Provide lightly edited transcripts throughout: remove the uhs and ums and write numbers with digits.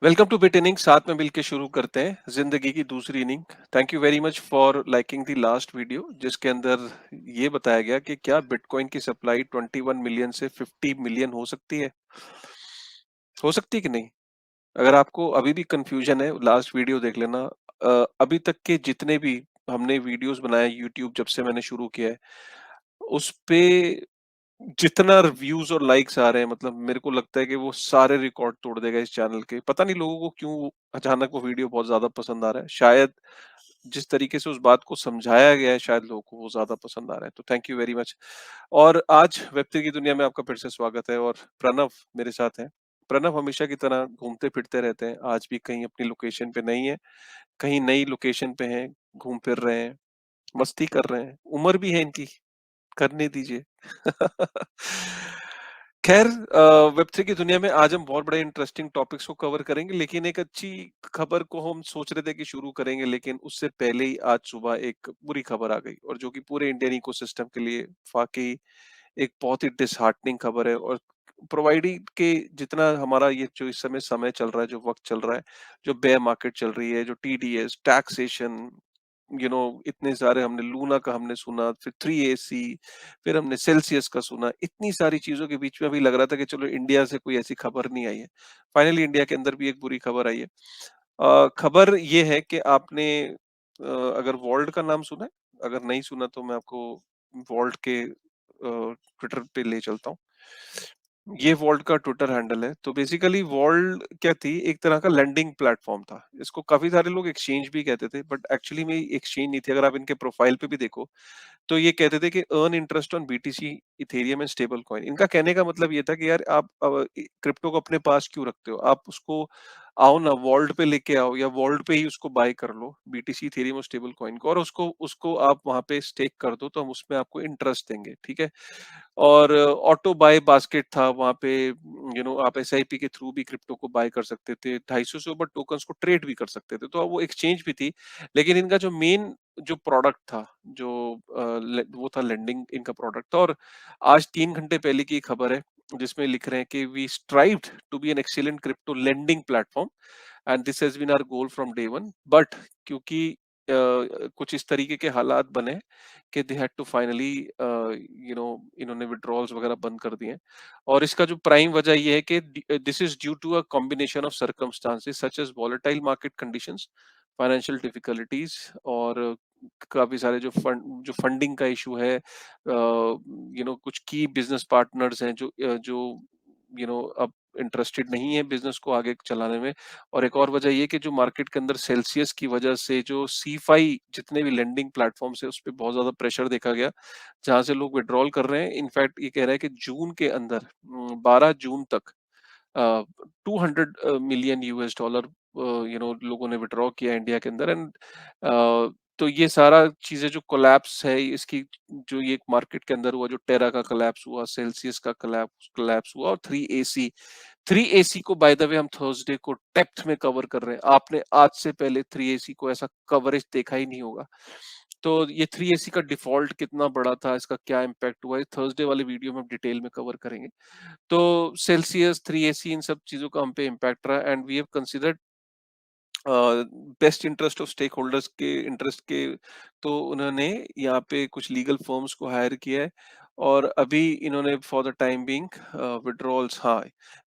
Welcome two bit inning. साथ में मिलके शुरू करते हैं जिंदगी की दूसरी inning. Thank you very much for liking the last video जिसके अंदर ये बताया गया कि क्या बिटकॉइन की सप्लाई 21 मिलियन से 50 मिलियन हो सकती है कि नहीं। अगर आपको अभी भी कंफ्यूजन है लास्ट वीडियो देख लेना। अभी तक के जितने भी हमने वीडियोस बनाए यूट्यूब जब से मैंने शुरू किया है उस पे जितना रिव्यूज और लाइक्स आ रहे हैं, मतलब मेरे को लगता है कि वो सारे रिकॉर्ड तोड़ देगा इस चैनल के। पता नहीं लोगों को क्यों अचानक वो वीडियो बहुत ज्यादा पसंद आ रहा है। शायद जिस तरीके से उस बात को समझाया गया है शायद लोगों को वो ज्यादा पसंद आ रहा है। तो थैंक यू वेरी मच। और आज वेब3 की दुनिया में आपका फिर से स्वागत है और प्रणव मेरे साथ है। प्रणव हमेशा की तरह घूमते फिरते रहते हैं, आज भी कहीं अपनी लोकेशन पे नहीं है, कहीं नई लोकेशन पे हैं, घूम फिर रहे हैं, मस्ती कर रहे हैं, उम्र भी है इनकी, करने दीजिए। खैर, वेब3 की दुनिया में आज हम बहुत बड़े इंटरेस्टिंग टॉपिक्स को कवर करेंगे, लेकिन एक अच्छी खबर को हम सोच रहे थे कि शुरू करेंगे, लेकिन उससे पहले ही आज सुबह एक बुरी खबर आ गई और जो कि पूरे इंडियन इकोसिस्टम के लिए वाकई एक बहुत ही डिसहार्टनिंग खबर है। और प्रोवाइडिंग के जितना हमारा ये जो इस समय समय चल रहा है, जो वक्त चल रहा है, जो बेयर मार्केट चल रही है, जो टीडीएस टैक्सेशन, इतने सारे हमने लूना का हमने सुना, फिर 3AC, फिर हमने सेल्सियस का सुना। इतनी सारी चीजों के बीच में अभी लग रहा था कि चलो इंडिया से कोई ऐसी खबर नहीं आई है। फाइनली इंडिया के अंदर भी एक बुरी खबर आई है। खबर ये है कि आपने अगर वॉल्ट का नाम सुना है, अगर नहीं सुना तो मैं आपको वॉल्ट के ट्विटर पे ले चलता हूँ। ये वॉल्ट का ट्विटर हैंडल है। तो बेसिकली वॉल्ट क्या थी, एक तरह का लेंडिंग प्लेटफॉर्म था। इसको काफी सारे लोग एक्सचेंज भी कहते थे, बट एक्चुअली में एक्सचेंज नहीं थी। अगर आप इनके प्रोफाइल पे भी देखो तो ये कहते थे कि earn interest on BTC, Ethereum and stable coin. इनका कहने का मतलब ये था कि यार आप क्रिप्टो को अपने पास क्यों रखते हो, आप उसको आओ ना वॉल्ट पे लेके आओ, या वॉल्ट पे ही उसको बाय कर लो बीटीसी, इथेरियम और स्टेबल कॉइन को, और उसको उसको आप वहां पे स्टेक कर दो तो हम उसमें आपको इंटरेस्ट देंगे, ठीक है। और ऑटो बाय बास्केट था वहां पे। आप एसआईपी के थ्रू भी क्रिप्टो को बाय कर सकते थे, 250 से ऊपर टोकन्स को ट्रेड भी कर सकते थे, तो वो एक्सचेंज भी थी। लेकिन इनका जो मेन जो प्रोडक्ट था, वो था लेंडिंग इनका प्रोडक्ट था। और आज 3 घंटे पहले की खबर है जिसमें लिख रहे हैं कि we strived to be an excellent crypto lending platform and this has been our goal from day one, but क्योंकि कुछ इस तरीके के हालात बने कि दे हैड टू फाइनली इन्होंने विड्रॉल्स वगैरह बंद कर दिए। और इसका जो प्राइम वजह ये है कि this is due to a combination of circumstances such as volatile market conditions, financial difficulties, और काफी सारे जो फंडिंग का इशू है। कुछ की बिजनेस पार्टनर्स हैं जो अब इंटरेस्टेड नहीं है बिजनेस को आगे चलाने में। और एक और वजह ये कि जो मार्केट के अंदर सेल्सियस की वजह से जो सीफाई जितने भी लेंडिंग प्लेटफॉर्म्स है उस पर बहुत ज्यादा प्रेशर देखा गया, जहां से लोग विड्रॉल कर रहे हैं। इनफैक्ट ये कह रहा है कि जून के अंदर 12 जून तक 200 मिलियन यूएस डॉलर लोगों ने विड्रॉ किया इंडिया के अंदर। एंड तो ये सारा चीजें जो कोलैप्स है इसकी, जो ये मार्केट के अंदर हुआ, जो टेरा का कोलैप्स हुआ, सेल्सियस का कोलैप्स हुआ, और 3AC को बाय द वे हम थर्सडे को डेप्थ में कवर कर रहे हैं। आपने आज से पहले 3AC को ऐसा कवरेज देखा ही नहीं होगा। तो ये 3AC का डिफॉल्ट कितना बड़ा था, इसका क्या इम्पैक्ट हुआ है, थर्सडे वाले वीडियो में हम डिटेल में कवर करेंगे। तो सेल्सियस, 3AC, इन सब चीजों का हम पे इम्पैक्ट रहा and we have considered best interest of stakeholders के इंटरेस्ट के। तो उन्होंने यहाँ पे कुछ लीगल फर्म्स को हायर किया है और अभी इन्होंने for the time being withdrawals, हाँ,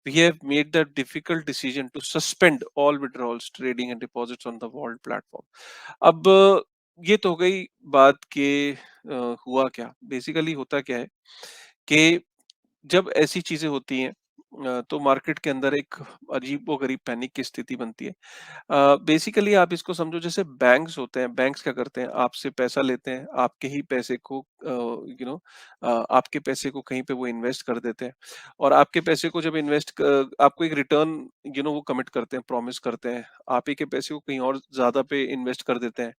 we have made the difficult decision to suspend all withdrawals, trading and deposits on the Vauld platform. अब ये तो हो गई बात कि हुआ क्या, बेसिकली होता क्या है कि जब ऐसी चीजें होती हैं तो मार्केट के अंदर एक अजीबोगरीब पैनिक की स्थिति बनती है। बेसिकली आप इसको समझो जैसे बैंक्स होते हैं। बैंक्स क्या करते हैं, आपसे पैसा लेते हैं, आपके ही पैसे को आपके पैसे को कहीं पे वो इन्वेस्ट कर देते हैं, और आपके पैसे को जब आपको एक रिटर्न वो कमिट करते हैं, प्रॉमिस करते हैं, आप ही के पैसे को कहीं और ज्यादा पे इन्वेस्ट कर देते हैं।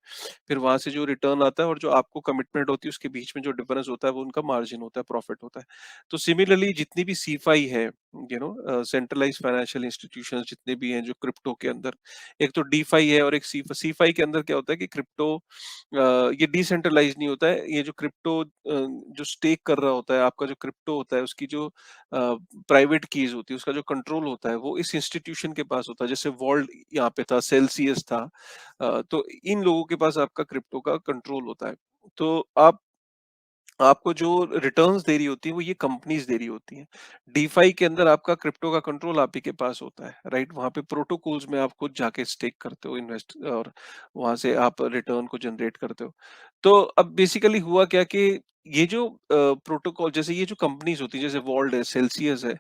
फिर वहां से जो रिटर्न आता है और जो आपको कमिटमेंट होती है उसके बीच में जो डिफरेंस होता है वो उनका मार्जिन होता है, प्रॉफिट होता है। तो सिमिलरली जितनी भी सीफाई है, सेंट्रलाइज्ड फाइनेंशियल इंस्टीट्यूशंस जितने भी हैं जो क्रिप्टो के अंदर, एक तो डीफाई है और एक सीफाई के अंदर क्या होता है कि क्रिप्टो ये डिसेंट्रलाइज नहीं होता है, ये जो क्रिप्टो जो स्टेक कर रहा होता है, आपका जो क्रिप्टो होता है उसकी जो प्राइवेट कीज होती है, उसका जो कंट्रोल होता है वो इस इंस्टीट्यूशन के पास होता है, जैसे वॉल्ट यहाँ पे था, सेल्सियस था। तो इन लोगों के पास आपका क्रिप्टो का कंट्रोल होता है। तो आपको जो रिटर्न्स दे रही होती है वो ये कंपनीज दे रही होती हैं। डीफाई के अंदर आपका क्रिप्टो का कंट्रोल आप ही के पास होता है, राइट? वहां पे प्रोटोकॉल्स में आप खुद जाके स्टेक करते हो, इन्वेस्ट, और वहां से आप रिटर्न को जनरेट करते हो। तो अब बेसिकली हुआ क्या कि ये जो प्रोटोकॉल, जैसे ये जो कंपनीज होती है, जैसे वॉल्ट है, सेल्सियस है,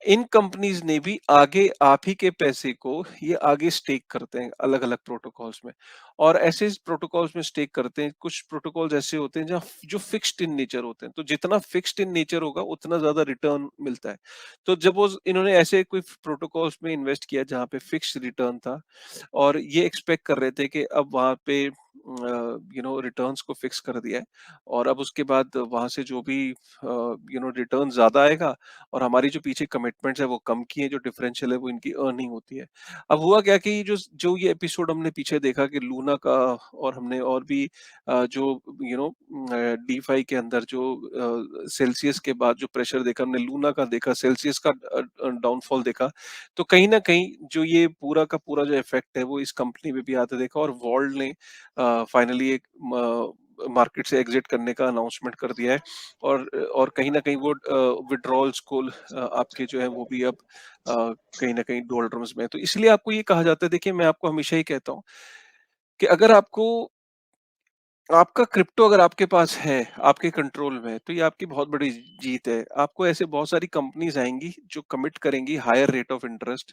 इन कंपनीज ने भी आगे आप ही के पैसे को ये आगे स्टेक करते हैं अलग अलग प्रोटोकॉल्स में। और ऐसे प्रोटोकॉल्स में स्टेक करते हैं, कुछ प्रोटोकॉल्स ऐसे होते हैं जहाँ जो फिक्स्ड इन नेचर होते हैं, तो जितना फिक्स्ड इन नेचर होगा उतना ज्यादा रिटर्न मिलता है। तो जब वो इन्होंने ऐसे कोई प्रोटोकॉल्स में इन्वेस्ट किया जहाँ पे फिक्स्ड रिटर्न था, और ये एक्सपेक्ट कर रहे थे कि अब वहां पे रिटर्न्स को फिक्स कर दिया है, और अब उसके बाद वहां से जो भी रिटर्न ज्यादा आएगा, और हमारी जो पीछे कमिटमेंट्स है वो कम की है, जो डिफरेंशियल है वो इनकी अर्निंग होती है। अब हुआ क्या कि जो जो ये एपिसोड हमने पीछे देखा कि लूना का, और हमने और भी जो डीफाई के अंदर जो सेल्सियस के बाद जो प्रेशर देखा, हमने लूना का देखा, सेल्सियस का डाउनफॉल देखा, तो कहीं ना कहीं जो ये पूरा का पूरा जो इफेक्ट है वो इस कंपनी में भी आते देखा, और वॉल्ट ने फाइनली एक मार्केट से एग्जिट करने का अनाउंसमेंट कर दिया है। और कहीं ना कहीं वो विड्रॉल्स को आपके जो है वो भी अब कहीं ना कहीं डॉलर्स में है। तो इसलिए आपको ये कहा जाता है, देखिए मैं आपको हमेशा ही कहता हूँ कि अगर आपको आपका क्रिप्टो अगर आपके पास है, आपके कंट्रोल में है, तो ये आपकी बहुत बड़ी जीत है। आपको ऐसे बहुत सारी कंपनीज आएंगी जो कमिट करेंगी हायर रेट ऑफ इंटरेस्ट,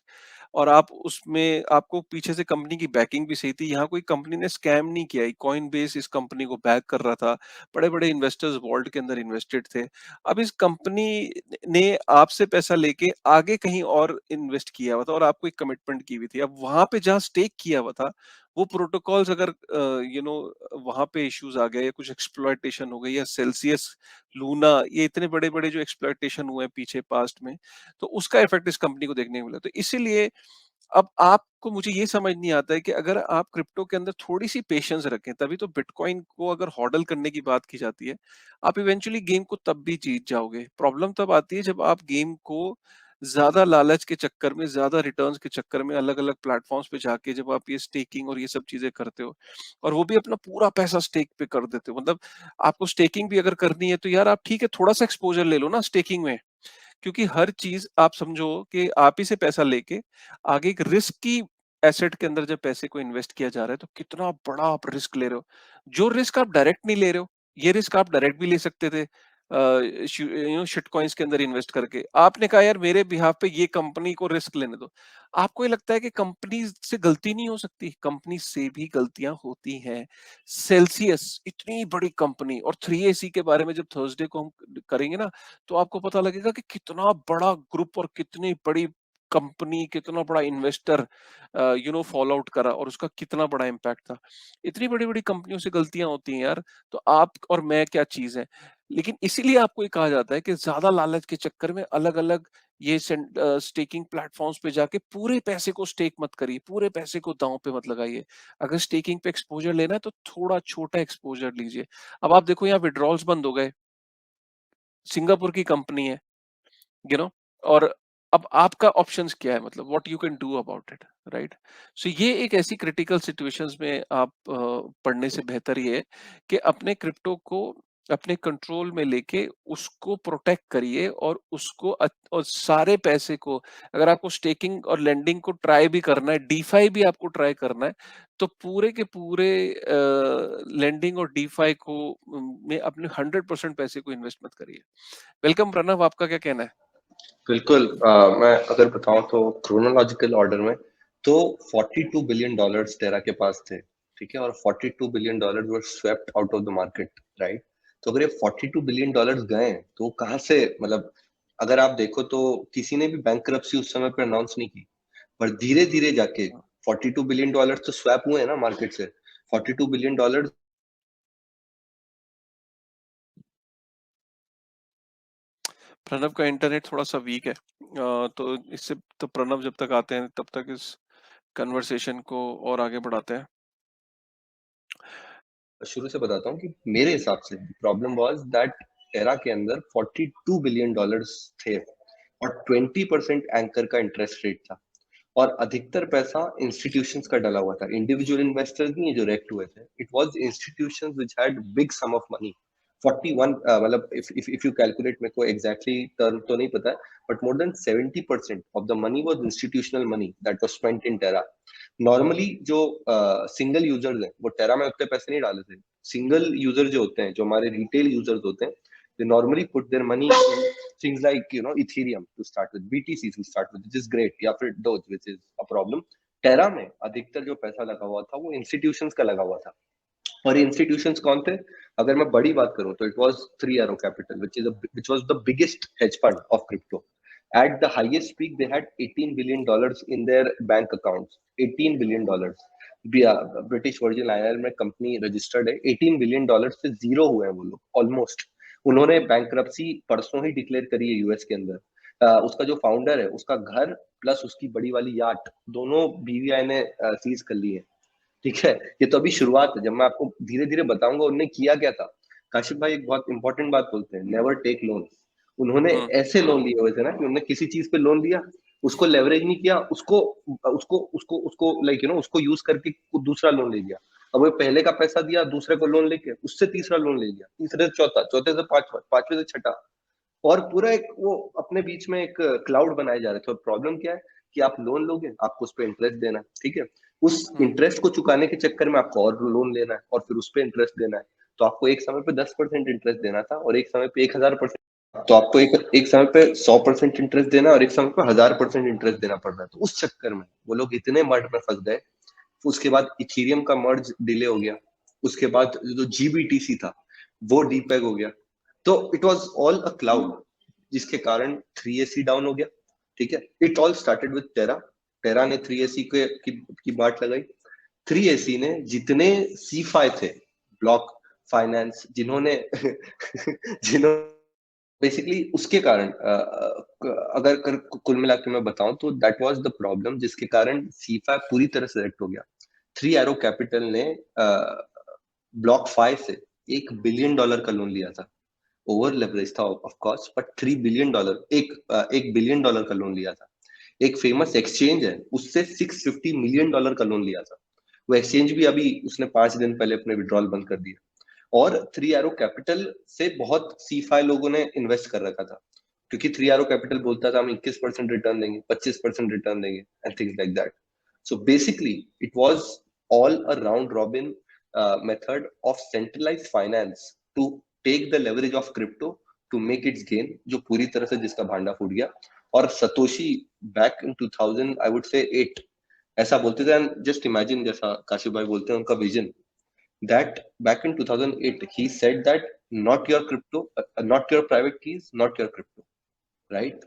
और आप उसमें, आपको पीछे से कंपनी की बैकिंग भी सही थी। यहाँ कोई कंपनी ने स्कैम नहीं किया, कॉइन बेस इस कंपनी को बैक कर रहा था, बड़े बड़े इन्वेस्टर्स वॉल्ट के अंदर इन्वेस्टेड थे। अब इस कंपनी ने आपसे पैसा लेके आगे कहीं और इन्वेस्ट किया हुआ था, और आपको एक कमिटमेंट की हुई थी। अब वहां पे जहाँ स्टेक किया हुआ था, वो प्रोटोकॉल्स अगर वहां पे इश्यूज आ गए, या कुछ एक्सप्लॉयटेशन हो गई, या सेल्सियस, लूना, ये इतने बड़े बड़े जो एक्सप्लॉयटेशन हुए हैं पीछे पास्ट में, तो उसका इफेक्ट इस कंपनी को देखने को मिला। तो इसीलिए अब आपको, मुझे ये समझ नहीं आता है कि अगर आप क्रिप्टो के अंदर थोड़ी सी पेशेंस रखें, तभी तो बिटकॉइन को अगर हॉडल करने की बात की जाती है, आप इवेंचुअली गेम को तब भी जीत जाओगे। प्रॉब्लम तब आती है जब आप गेम को ज्यादा लालच के चक्कर में, ज्यादा रिटर्न्स के चक्कर में, अलग अलग प्लेटफॉर्म्स पे जाके जब आप ये स्टेकिंग और ये सब चीजें करते हो, और वो भी अपना पूरा पैसा स्टेक पे कर देते हो। मतलब आपको स्टेकिंग भी अगर करनी है तो यार आप ठीक है, थोड़ा सा एक्सपोजर ले लो ना स्टेकिंग में, क्योंकि हर चीज आप समझो कि आप ही से पैसा लेके आगे एक रिस्क की एसेट के अंदर जब पैसे को इन्वेस्ट किया जा रहा है, तो कितना बड़ा आप रिस्क ले रहे हो, जो रिस्क आप डायरेक्ट नहीं ले रहे हो। ये रिस्क आप डायरेक्ट भी ले सकते थे, शिट कॉइंस के अंदर इन्वेस्ट करके। आपने कहा यार मेरे बिहाफ पे ये कंपनी को रिस्क लेने दो। आपको ये लगता है कि कंपनी से गलती नहीं हो सकती? कंपनी से भी गलतियां होती हैं। सेल्सियस इतनी बड़ी कंपनी, और 3AC के बारे में जब थर्सडे को हम करेंगे ना, तो आपको पता लगेगा कि कितना बड़ा ग्रुप और कितनी बड़ी कंपनी, कितना बड़ा इन्वेस्टर फॉल आउट करा, और उसका कितना बड़ा इम्पैक्ट था। इतनी बड़ी बड़ी कंपनियों से गलतियां होती हैं यार। तो आप और मैं क्या चीज है? लेकिन इसीलिए आपको ये कहा जाता है कि ज्यादा लालच के चक्कर में अलग अलग ये स्टेकिंग प्लेटफॉर्म्स पे जाके पूरे पैसे को स्टेक मत करिए, पूरे पैसे को दांव पे मत लगाइए। अगर स्टेकिंग पे एक्सपोजर लेना है तो थोड़ा छोटा एक्सपोजर लीजिए। अब आप देखो यहाँ विड्रॉल्स बंद हो गए, सिंगापुर की कंपनी है, यू नो और अब आपका ऑप्शंस क्या है, मतलब what you can do about it, right? So ये एक ऐसी क्रिटिकल सिचुएशंस में आप पढ़ने से बेहतर ये है कि अपने क्रिप्टो को अपने कंट्रोल में लेके उसको प्रोटेक्ट करिए, और उसको और सारे पैसे को, अगर आपको स्टेकिंग और लेंडिंग को ट्राई भी करना है, डीफाई भी आपको ट्राई करना है, तो पूरे के पूरे लेंडिंग और डीफाई को में अपने 100% पैसे को इन्वेस्ट मत करिए। वेलकम प्रणव, आपका क्या कहना है? बिल्कुल। मैं अगर बताऊं तो क्रोनोलॉजिकल ऑर्डर में तो $42 बिलियन टेरा के पास थे, ठीक है, और $42 billion were swept out of the market, right? तो अगर ये $42 बिलियन गए तो कहाँ से, मतलब अगर आप देखो तो किसी ने भी बैंकरप्सी उस समय पे अनाउंस नहीं की, पर धीरे धीरे जाके $42 बिलियन तो स्वैप हुए हैं ना मार्केट से। $42 बिलियन प्रणव का इंटरनेट थोड़ा-सा वीक है। तो इससे तो प्रणव जब तक आते हैं तब तक इस कन्वर्सेशन को और आगे बढ़ाते हैं। शुरू से बताता हूँ कि मेरे हिसाब से प्रॉब्लम वाज दैट टेरा के अंदर 42 बिलियन डॉलर्स थे और 20% एंकर का इंटरेस्ट रेट था और अधिकतर पैसा इंस्टीट्यूशंस का डला हुआ था। इंडिविजुअल इन्वेस्टर्स नहीं जो रेक्ट हुए थे, it was institutions which had big sum of money. 41 मतलब इफ यू कैलकुलेट, मेरे को एग्जैक्टली टर्म तो नहीं पता है, but more than 70% of the money was institutional money that was spent in Terra. Normally जो सिंगल यूजर्स हैं वो टेरा में उतने पैसे नहीं डाले थे। सिंगल यूजर जो होते हैं, जो हमारे रिटेल यूजर्स होते हैं, they normally put their money in things like Ethereum to start with, BTC to start with, which is great, या फिर Doge, which is a problem. टेरा में अधिकतर जो पैसा लगा हुआ था वो इंस्टीट्यूशंस का लगा हुआ था। और इंस्टीट्यूशंस कौन थे? अगर मैं बड़ी बात करूं तो it was three arrow capital, which was the biggest hedge fund of crypto. At the highest peak they had 18 billion dollars in their bank accounts. 18 billion dollars। British virgin island में company registered है। 18 billion dollar से zero हुए हैं वो लोग almost. उन्होंने bankruptcy परसों ही declare करी है यूएस के अंदर। उसका जो फाउंडर है उसका घर प्लस उसकी बड़ी वाली याट दोनों बीवीआई ने सीज कर ली है। ठीक है, ये तो अभी शुरुआत है। जब मैं आपको धीरे धीरे बताऊंगा उन्होंने किया क्या था। काशिफ भाई एक बहुत इंपॉर्टेंट बात बोलते हैं, नेवर टेक लोन। उन्होंने हुँ, ऐसे लोन लिए हुए थे ना कि उन्होंने किसी चीज पे लोन लिया, उसको लेवरेज नहीं किया, उसको उसको उसको उसको लाइक उसको यूज करके दूसरा लोन ले लिया। अब वो पहले का पैसा दिया, दूसरे को लोन लेके उससे तीसरा लोन ले लिया, तीसरे से चौथा, चौथे से पांचवा, पांचवे से छठा। और पूरा एक वो अपने बीच में एक क्लाउड बनाए जा रहे थे। और प्रॉब्लम क्या है कि आप लोन लोगे, आपको उस पर इंटरेस्ट देना है, ठीक है। उस हुँ, इंटरेस्ट को चुकाने के चक्कर में आपको और लोन लेना है और फिर उस पर इंटरेस्ट देना है। तो आपको एक समय पे 10% इंटरेस्ट देना था और एक समय पे 1000%। तो आपको एक एक समय पे 100% इंटरेस्ट देना है और एक समय पे 1000% इंटरेस्ट देना पड़ रहा है। तो उस चक्कर में वो लोग इतने मर्ड में फंस गए। उसके बाद इथीरियम का मर्ज डिले हो गया। उसके बाद जो जीबीटीसी था वो डीपेग हो गया। तो it was all a cloud, जिसके कारण 3AC डाउन हो गया। ठीक है, इट ऑल स्टार्टेड विद टेरा। टेरा ने 3AC की बाट लगाई। 3AC ने जितने सीफाई थे, ब्लॉक फाइनेंस, जिन्होंने जिन्होंने बेसिकली उसके कारण अगर कुल मिला के मैं बताऊं तो दैट वाज द प्रॉब्लम जिसके कारण सीफा पूरी तरह से रेक्ट हो गया। थ्री एरो कैपिटल ने ब्लॉक 5 से $1 बिलियन का लोन लिया था। ओवर लेवरेज था of course, but $3 billion, $1 billion का लोन लिया था। एक फेमस एक्सचेंज है उससे $650 मिलियन का लोन लिया था। वो एक्सचेंज भी अभी उसने 5 दिन पहले अपने विड्रॉल बंद कर दिया। और थ्री एरो कैपिटल से बहुत सीफाई लोगों ने इन्वेस्ट कर रखा था, क्योंकि थ्री एरो कैपिटल बोलता था हम 21% रिटर्न देंगे, 25% रिटर्न देंगे and things like that. So basically it was all a round robin method of centralised finance to take the leverage of crypto to make its gain, जो पूरी तरह से जिसका भांडा फूट गया। और Satoshi back in 2000 I would say 8 ऐसा बोलते थे। जस्ट इमेजिन, जैसा काशिफ भाई बोलते हैं उनका vision, that back in 2008 he said that not your crypto, not your private keys, not your crypto, right?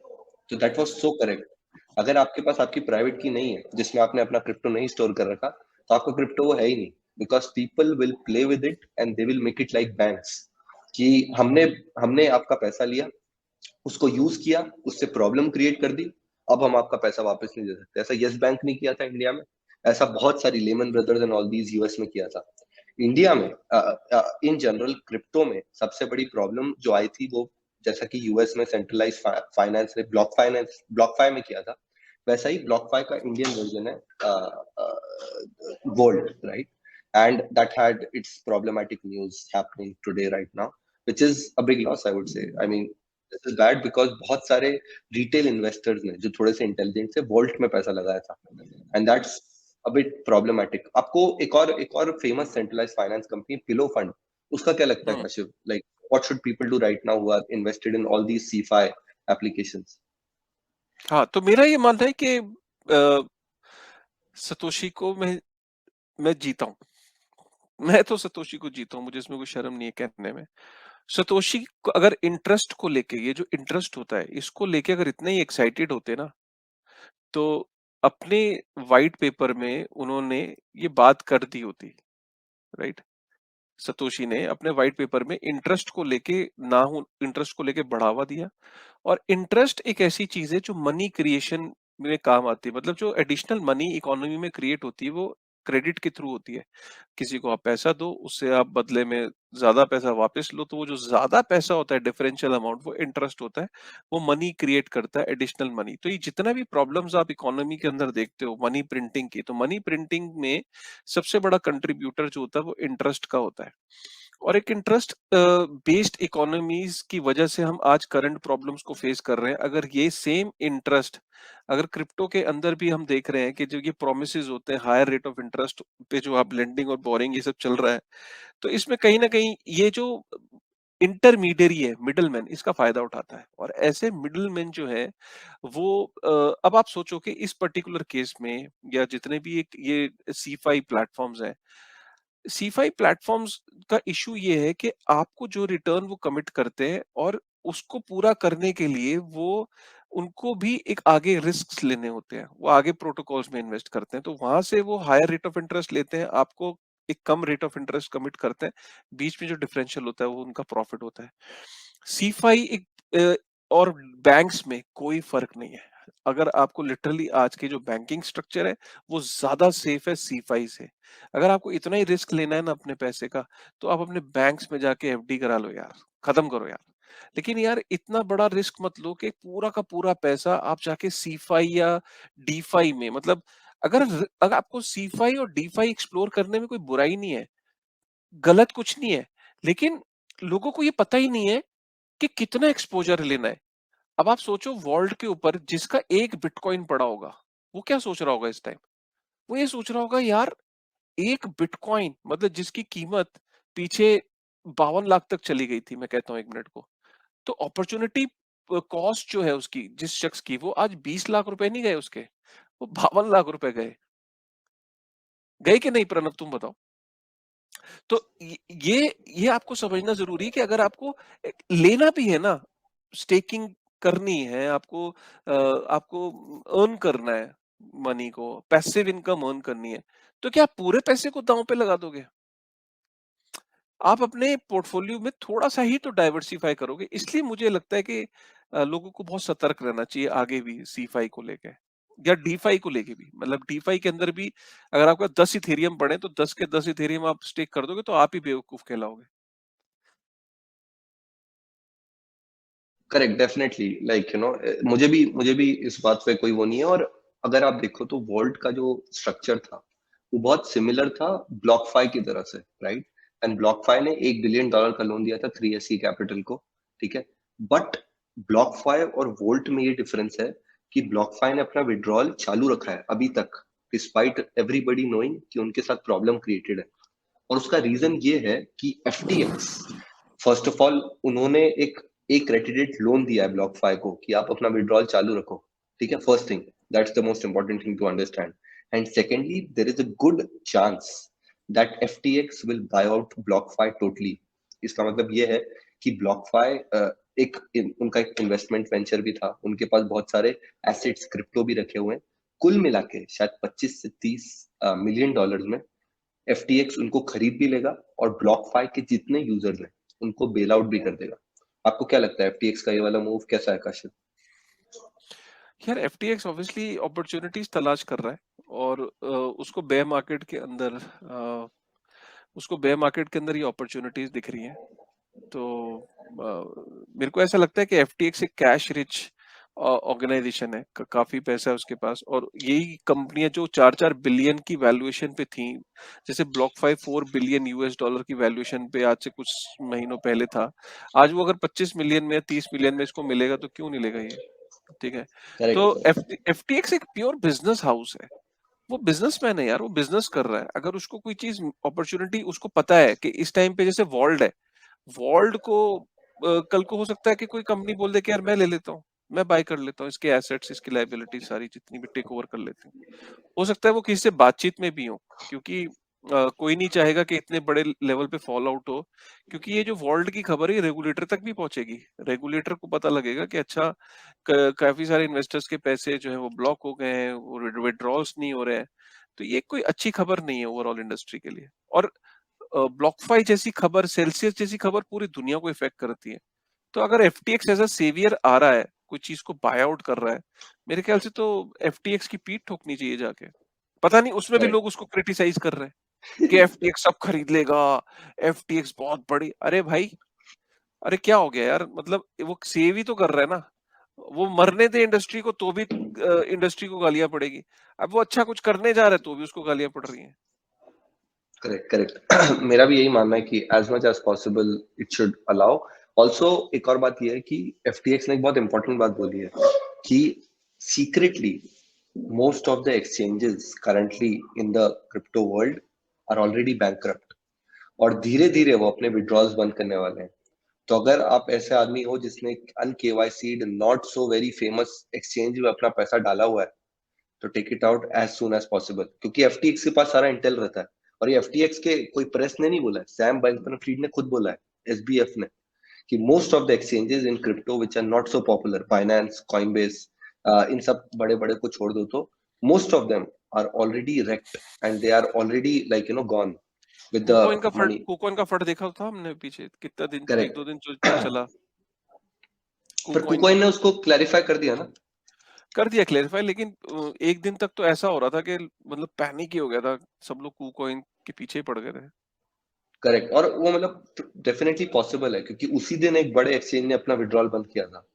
So that was so correct। अगर आपके पास आपकी प्राइवेट की नहीं है जिसमें आपने अपना क्रिप्टो नहीं स्टोर कर रखा, तो आपका क्रिप्टो वो है ही नहीं। Because people will play with it and they will make it like banks, कि हमने हमने आपका पैसा लिया, उसको यूज किया, उससे प्रॉब्लम क्रिएट कर दी, अब हम आपका पैसा वापस नहीं दे सकते। ऐसा यस बैंक ने किया था इंडिया में, ऐसा बहुत सारी Lehman Brothers and all these US में किया था। इंडिया में इन जनरल क्रिप्टो में सबसे बड़ी प्रॉब्लम जो आई थी वो, जैसा कि यूएस में सेंट्रलाइज फाइनेंस ने ब्लॉक फाइव में किया था, वैसा ही ब्लॉक फाइव का इंडियन वर्जन है volt, right? And that had it's problematic news happening today right now, which is a big loss, I would say. I mean, this is bad because बहुत सारे retail investors ने जो थोड़े से intelligent से volt में पैसा लगाया था, and that's a bit problematic. आपको एक और famous centralize finance company Pillow fund, उसका क्या लगता है हुँ। Kashif? Like what should people do right now who are invested in all these CeFi applications? हाँ, तो मेरा ये मानना है कि सतोशी को मैं जीता हूँ। मैं तो सतोशी को जीता हूँ, मुझे इसमें कोई शर्म नहीं है कहने में। सतोशी को अगर इंटरेस्ट को लेके, ये जो इंटरेस्ट होता है, इसको लेके अगर इतने ही एक्साइटेड होते ना, तो अपने व्हाइट पेपर में उन्होंने ये बात कर दी होती, राइट? सतोशी ने अपने व्हाइट पेपर में इंटरेस्ट को लेके बढ़ावा दिया। और इंटरेस्ट एक ऐसी चीज है जो मनी क्रिएशन में काम आती है। मतलब जो एडिशनल मनी इकोनॉमी में क्रिएट होती है वो क्रेडिट के थ्रू होती है। किसी को आप पैसा दो, उससे आप बदले में ज्यादा पैसा वापस लो, तो वो जो ज्यादा पैसा होता है, डिफरेंशियल अमाउंट, वो इंटरेस्ट होता है। वो मनी क्रिएट करता है, एडिशनल मनी। तो ये जितना भी प्रॉब्लम्स आप इकोनॉमी के अंदर देखते हो मनी प्रिंटिंग की, तो मनी प्रिंटिंग में सबसे बड़ा कंट्रीब्यूटर जो होता है वो इंटरेस्ट का होता है। और एक इंटरेस्ट बेस्ड इकोनॉमीज की वजह से हम आज करंट प्रॉब्लम्स को फेस कर रहे हैं। अगर ये सेम इंटरेस्ट अगर क्रिप्टो के अंदर भी हम देख रहे हैं कि जो ये प्रोमिसेस होते हैं हायर रेट ऑफ इंटरेस्ट पे, जो आप लेंडिंग और बोरिंग ये सब चल रहा है, तो इसमें कहीं ना कहीं ये जो इंटरमीडियरी है, मिडलमैन, इसका फायदा उठाता है। और ऐसे मिडलमैन जो है वो अब आप सोचो कि इस पर्टिकुलर केस में या जितने भी एक ये सी फाई प्लेटफॉर्म्स हैं, सी फाई प्लेटफॉर्म्स का इशू ये है कि आपको जो रिटर्न वो कमिट करते हैं, और उसको पूरा करने के लिए वो उनको भी एक आगे रिस्क लेने होते हैं। वो आगे प्रोटोकॉल्स में इन्वेस्ट करते हैं, तो वहां से वो हायर रेट ऑफ इंटरेस्ट लेते हैं, आपको एक कम रेट ऑफ इंटरेस्ट कमिट करते हैं। बीच में जो डिफरेंशियल होता है वो उनका प्रॉफिट होता है। सी फाई एक और बैंक्स में कोई फर्क नहीं है। अगर आपको लिटरली आज के जो बैंकिंग स्ट्रक्चर है वो ज्यादा सेफ है सी फाई से। अगर आपको इतना ही रिस्क लेना है ना अपने पैसे का, तो आप अपने बैंक्स में जाके एफडी करा लो यार, खत्म करो यार। लेकिन यार इतना बड़ा रिस्क मत लो कि पूरा का पूरा पैसा आप जाके सी फाई या डी फाई में, मतलब अगर आपको सी फाई और डी फाई एक्सप्लोर करने में कोई बुराई नहीं है, गलत कुछ नहीं है, लेकिन लोगों को ये पता ही नहीं है कि कितना एक्सपोजर लेना है। अब आप सोचो वर्ल्ड के ऊपर जिसका एक बिटकॉइन पड़ा होगा, वो क्या सोच रहा होगा इस टाइम? वो ये सोच रहा होगा यार, एक बिटकॉइन मतलब जिसकी कीमत पीछे 52 लाख तक चली गई थी, मैं कहता हूँ 1 मिनट को, तो अपॉर्चुनिटी कॉस्ट जो है उसकी, जिस शख्स की, वो आज 20 लाख रुपए नहीं गए उसके, वो 52 लाख रुपए गए। गए कि नहीं प्रणब, तुम बताओ। तो ये आपको समझना जरूरी है कि अगर आपको लेना भी है ना, स्टेकिंग करनी है आपको, आपको अर्न करना है, मनी को पैसिव इनकम अर्न करनी है, तो क्या आप पूरे पैसे को दांव पे लगा दोगे? आप अपने पोर्टफोलियो में थोड़ा सा ही तो डाइवर्सिफाई करोगे। इसलिए मुझे लगता है कि लोगों को बहुत सतर्क रहना चाहिए आगे भी सी फाई को लेके या डी फाई को लेके भी। मतलब डी फाई के अंदर भी अगर आपका 10 इथेरियम पड़े तो 10 के 10 इथेरियम आप स्टेक कर दोगे तो आप ही बेवकूफ कहलाओगे। करेक्ट, डेफिनेटली, लाइक मुझे भी इस बात पे कोई वो नहीं है। और अगर आप देखो तो वॉल्ट का जो स्ट्रक्चर था वो बहुत सिमिलर था ब्लॉक फाई की तरह से, राइट। एंड ब्लॉक फाई ने $1 बिलियन का लोन दिया था 3SE कैपिटल को, ठीक है। बट ब्लॉक फाई और वोल्ट में ये डिफरेंस है कि ब्लॉक फाई ने अपना विड्रॉल चालू रखा है अभी तक, डिस्पाइट एवरीबडी नोइंग कि उनके साथ प्रॉब्लम क्रिएटेड है। और उसका रीजन ये है कि FTX, फर्स्ट ऑफ ऑल, उन्होंने एक क्रेडिटेड लोन दिया है ब्लॉक फाई को कि आप अपना विड्रॉल चालू रखो, ठीक है। First thing, that's the most important thing to understand. And secondly, there is a good chance that FTX will buy out BlockFi totally. इसका मतलब ये है कि ब्लॉक फाई उनका एक इन्वेस्टमेंट वेंचर भी था, उनके पास बहुत सारे एसेट्स क्रिप्टो भी रखे हुए हैं। कुल मिला के शायद 25 से 30 मिलियन डॉलर्स में FTX उनको खरीद भी लेगा और ब्लॉक फाई के जितने यूजर्स हैं उनको बेल आउट भी कर देगा। आपको क्या लगता है FTX का ये वाला मूव कैसा है, काशिफ? यार एफटीएक्स ऑब्वियसली अपॉर्चुनिटीज तलाश कर रहा है, और उसको बे मार्केट के अंदर ये अपॉर्चुनिटीज दिख रही हैं। तो मेरे को ऐसा लगता है कि एफटीएक्स एक कैश रिच ऑर्गेनाइजेशन है, काफी पैसा है उसके पास, और यही कंपनियां जो 4-4 बिलियन की वैल्यूएशन पे थी, जैसे ब्लॉक फाइव $4 बिलियन की वैल्यूएशन पे आज से कुछ महीनों पहले था, आज वो अगर 25 मिलियन में या 30 मिलियन में इसको मिलेगा तो क्यों नहीं लेगा ये? ठीक है। तो करेक्ट, करेक्ट। एफटीएक्स एक प्योर बिजनेस हाउस है। वो बिजनेसमैन है यार, वो बिजनेस कर रहा है। अगर उसको कोई चीज अपॉर्चुनिटी, उसको पता है कि इस टाइम पे जैसे वॉल्ड है, वॉल्ड को कल को हो सकता है कि कोई कंपनी बोल दे कि यार मैं ले लेता हूँ, मैं बाय कर लेता हूँ, इसके एसेट्स इसकी लाइबिलिटी सारी जितनी भी टेक ओवर कर लेती हूँ। हो सकता है वो किसी से बातचीत में भी हो, क्योंकि कोई नहीं चाहेगा कि इतने बड़े लेवल पे फॉल आउट हो, क्योंकि ये जो वर्ल्ड की खबर है रेगुलेटर तक भी पहुंचेगी। रेगुलेटर को पता लगेगा कि अच्छा, काफी सारे इन्वेस्टर्स के पैसे जो है वो ब्लॉक हो गए हैं, वो विड्रॉल्स नहीं हो रहे हैं। तो ये कोई अच्छी खबर नहीं है ओवरऑल इंडस्ट्री के लिए। और ब्लॉकफाई जैसी खबर, सेल्सियस जैसी खबर पूरी दुनिया को इफेक्ट करती है। तो अगर एफटीएक्स एज अ सेवियर आ रहा है, कोई चीज को बाय आउट कर रहा है, मेरे ख्याल से तो एफटीएक्स की पीठ ठोकनी चाहिए जाके। पता नहीं उसमें भी राइट। लोग उसको क्रिटिसाइज कर रहे हैं कि एफटीएक्स सब खरीद लेगा, एफटीएक्स बहुत बड़ी। अरे भाई, अरे क्या हो गया यार, मतलब वो सेव ही तो कर रहा है ना। वो मरने दे इंडस्ट्री को तो भी इंडस्ट्री को गालियां पड़ेगी। अब वो अच्छा कुछ करने जा रहा है तो भी उसको गालियां पड़ रही हैं। Correct, correct. मेरा भी यही मानना है कि as much as possible it should allow. Also एक और बात यह है कि एफटीएक्स ने एक बहुत इंपॉर्टेंट बात बोली है कि secretly most of the exchanges currently in the crypto world are already bankrupt, और धीरे धीरे वो अपने विड्रॉल्स बंद करने वाले हैं। तो अगर आप ऐसे आदमी हो जिसने un KYCed not so very famous exchange में अपना पैसा डाला हुआ है, तो take it out as soon as possible, क्योंकि एफटीएक्स के पास सारा इंटेल रहता है। और ये एफटीएक्स के कोई प्रेस ने नहीं बोला है, सैम बैnkman-फ्रीड ने खुद बोला है, एसबीएफ ने, कि most of the exchanges in crypto which are not so popular, Binance, Coinbase, इन सब बड़े बड़े को छोड़ दो तो most of them are already wrecked and they are already like gone with the money. KuCoin का फट देखा था हमने पीछे कितना दिन, एक करेक्ट। दो दिन जो चला पर कुकोइन कुकोइन का। ने उसको क्लैरिफाई कर दिया ना। कर दिया क्लेरिफाई, लेकिन एक दिन तक तो ऐसा हो रहा था कि मतलब पैनिक ही हो गया था, सब लोग कुकोइन के पीछे ही पड़ गए थे। करेक्ट, और वो मतलब डेफिनेटली पॉसिबल है क्योंकि उसी दिन एक बड़े एक्सचेंज ने अपना विड्रॉल बंद किया था।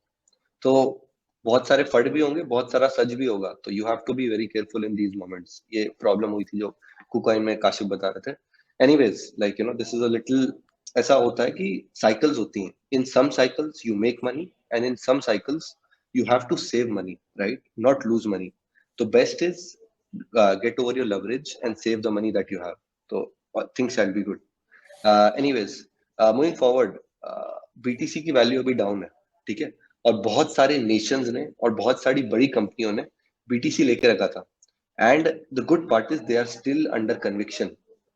तो बहुत सारे फंड भी होंगे, बहुत सारा सच भी होगा, तो you have to be very careful in these moments. ये प्रॉब्लम हुई थी जो कुकॉइन में काशिफ बता रहे थे। Anyways, like this is a little, ऐसा होता है कि साइकिल्स होती हैं। In some cycles you make money and in some cycles you have to save money, right, not lose money. तो best is get over your leverage and save the money that you have, तो things shall be good. Anyways, moving forward, BTC की value अभी down है, ठीक है, और बहुत सारे नेशंस ने और बहुत सारी बड़ी कंपनियों ने बीटीसी लेके रखा था। And the good part is they are still under conviction,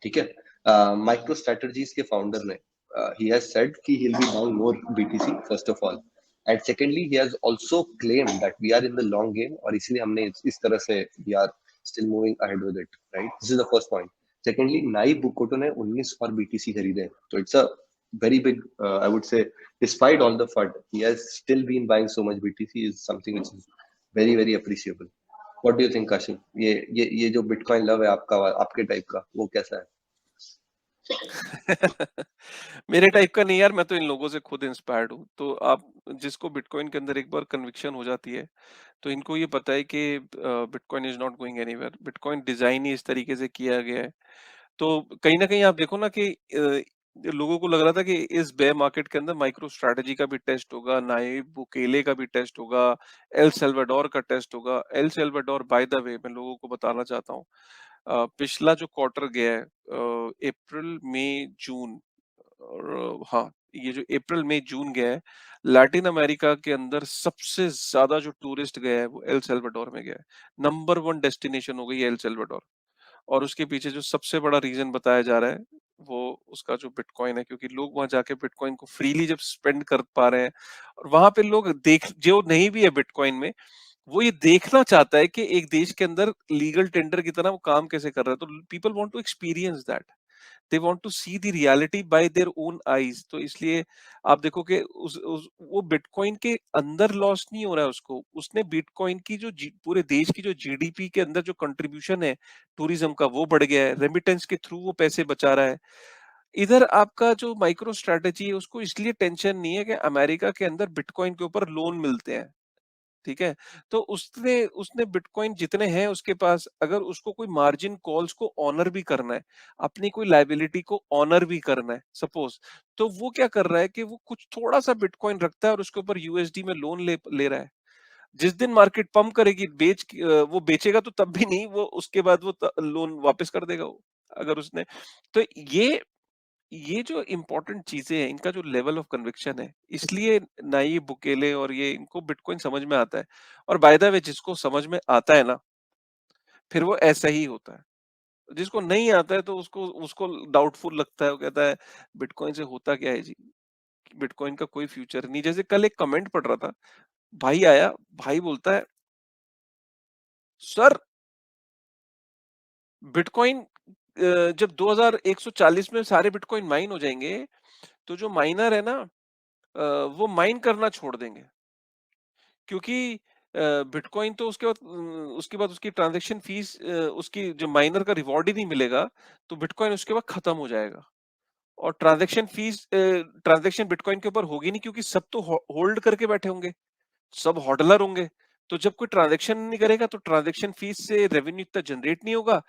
ठीक है। माइक्रो स्ट्रेटजीज के फाउंडर ने ही हैज सेड कि he will be buying more BTC first of all, and secondly he has also claim that we are in the long game, और इसलिए हमने इस तरह से we are still moving ahead with it, right. This is the first point. Secondly, Nayib Bukele ने 19 और BTC खरीदे हैं, तो it's a very big, I would say, despite all the FUD, he has still been buying so much BTC, is something which is very very appreciable. What do you think, Kashif? ये जो bitcoin love है आपका, आपके type का, वो कैसा है? मेरे टाइप का नहीं यार, मैं तो इन लोगों से खुद इंस्पायर्ड हूँ। तो आप जिसको बिटकॉइन के अंदर एक बार कन्विक्शन हो जाती है, तो इनको ये पता है कि bitcoin is not going anywhere. Bitcoin design ही इस तरीके से किया गया है। तो कहीं ना कहीं आप देखो ना कि लोगों को लग रहा था कि इस बेयर मार्केट के अंदर माइक्रो स्ट्रेटजी का भी टेस्ट होगा, नायब बुकेले का भी टेस्ट होगा, एल सल्वाडोर का टेस्ट होगा। El Salvador, by the way, मैं लोगों को बताना चाहता हूँ, पिछला जो क्वार्टर गया है, अप्रैल मई जून, और हाँ, ये जो अप्रैल मई जून गया है, लैटिन अमेरिका के अंदर सबसे ज्यादा जो टूरिस्ट गया है वो एल सल्वाडोर में गया है। नंबर वन डेस्टिनेशन हो गई है एल सल्वाडोर। और उसके पीछे जो सबसे बड़ा रीजन बताया जा रहा है, वो उसका जो बिटकॉइन है, क्योंकि लोग वहां जाके बिटकॉइन को फ्रीली जब स्पेंड कर पा रहे हैं, और वहां पे लोग देख, जो नहीं भी है बिटकॉइन में, वो ये देखना चाहता है कि एक देश के अंदर लीगल टेंडर की तरह वो काम कैसे कर रहा है। तो people want to experience that, they want to see the reality by their own eyes. तो इसलिए आप देखो कि उस वो बिटकॉइन के अंदर लॉस नहीं हो रहा है उसको, उसने बिटकॉइन की जो पूरे देश की जो जीडीपी के अंदर जो कंट्रीब्यूशन है टूरिज्म का, वो बढ़ गया है, रेमिटेंस के थ्रू वो पैसे बचा रहा है। इधर आपका जो माइक्रो स्ट्रेटेजी है उसको इसलिए टेंशन नहीं है कि अमेरिका के अंदर बिटकॉइन के ऊपर लोन मिलते हैं, ठीक है। तो उसने उसने बिटकॉइन जितने हैं उसके पास, अगर उसको कोई मार्जिन कॉल्स को ऑनर भी करना है, अपनी कोई लाइबिलिटी को ऑनर भी करना है सपोज, तो वो क्या कर रहा है कि वो कुछ थोड़ा सा बिटकॉइन रखता है और उसके ऊपर यूएसडी में लोन ले ले रहा है। जिस दिन मार्केट पंप करेगी, वो बेचेगा तो तब भी नहीं, वो उसके बाद वो लोन वापस कर देगा वो, अगर उसने। तो ये जो इम्पोर्टेंट चीजें हैं, इनका जो लेवल ऑफ कन्विक्शन है, इसलिए नाई बुकेले और ये, इनको बिटकॉइन समझ में आता है। और बाय द वे, जिसको समझ में आता है ना, फिर वो ऐसा ही होता है। जिसको नहीं आता है तो उसको उसको डाउटफुल लगता है, वो कहता है बिटकॉइन से होता क्या है जी, बिटकॉइन का कोई फ्यूचर नहीं। जैसे कल एक कमेंट पढ़ रहा था, भाई आया, भाई बोलता है, सर बिटकॉइन जब 2140 में सारे बिटकॉइन माइन हो जाएंगे, तो जो माइनर है ना, वो माइन करना छोड़ देंगे, क्योंकि बिटकॉइन तो उसके बाद उसकी ट्रांजैक्शन फीस, उसकी जो माइनर का रिवॉर्ड ही नहीं मिलेगा, तो बिटकॉइन उसके बाद खत्म हो जाएगा। और ट्रांजैक्शन बिटकॉइन के ऊपर होगी नहीं, क्योंकि सब तो होल्ड करके बैठे होंगे, सब हॉडलर होंगे। तो जब कोई ट्रांजैक्शन नहीं करेगा, तो ट्रांजैक्शन फीस से रेवेन्यू इतना जनरेट नहीं होगा।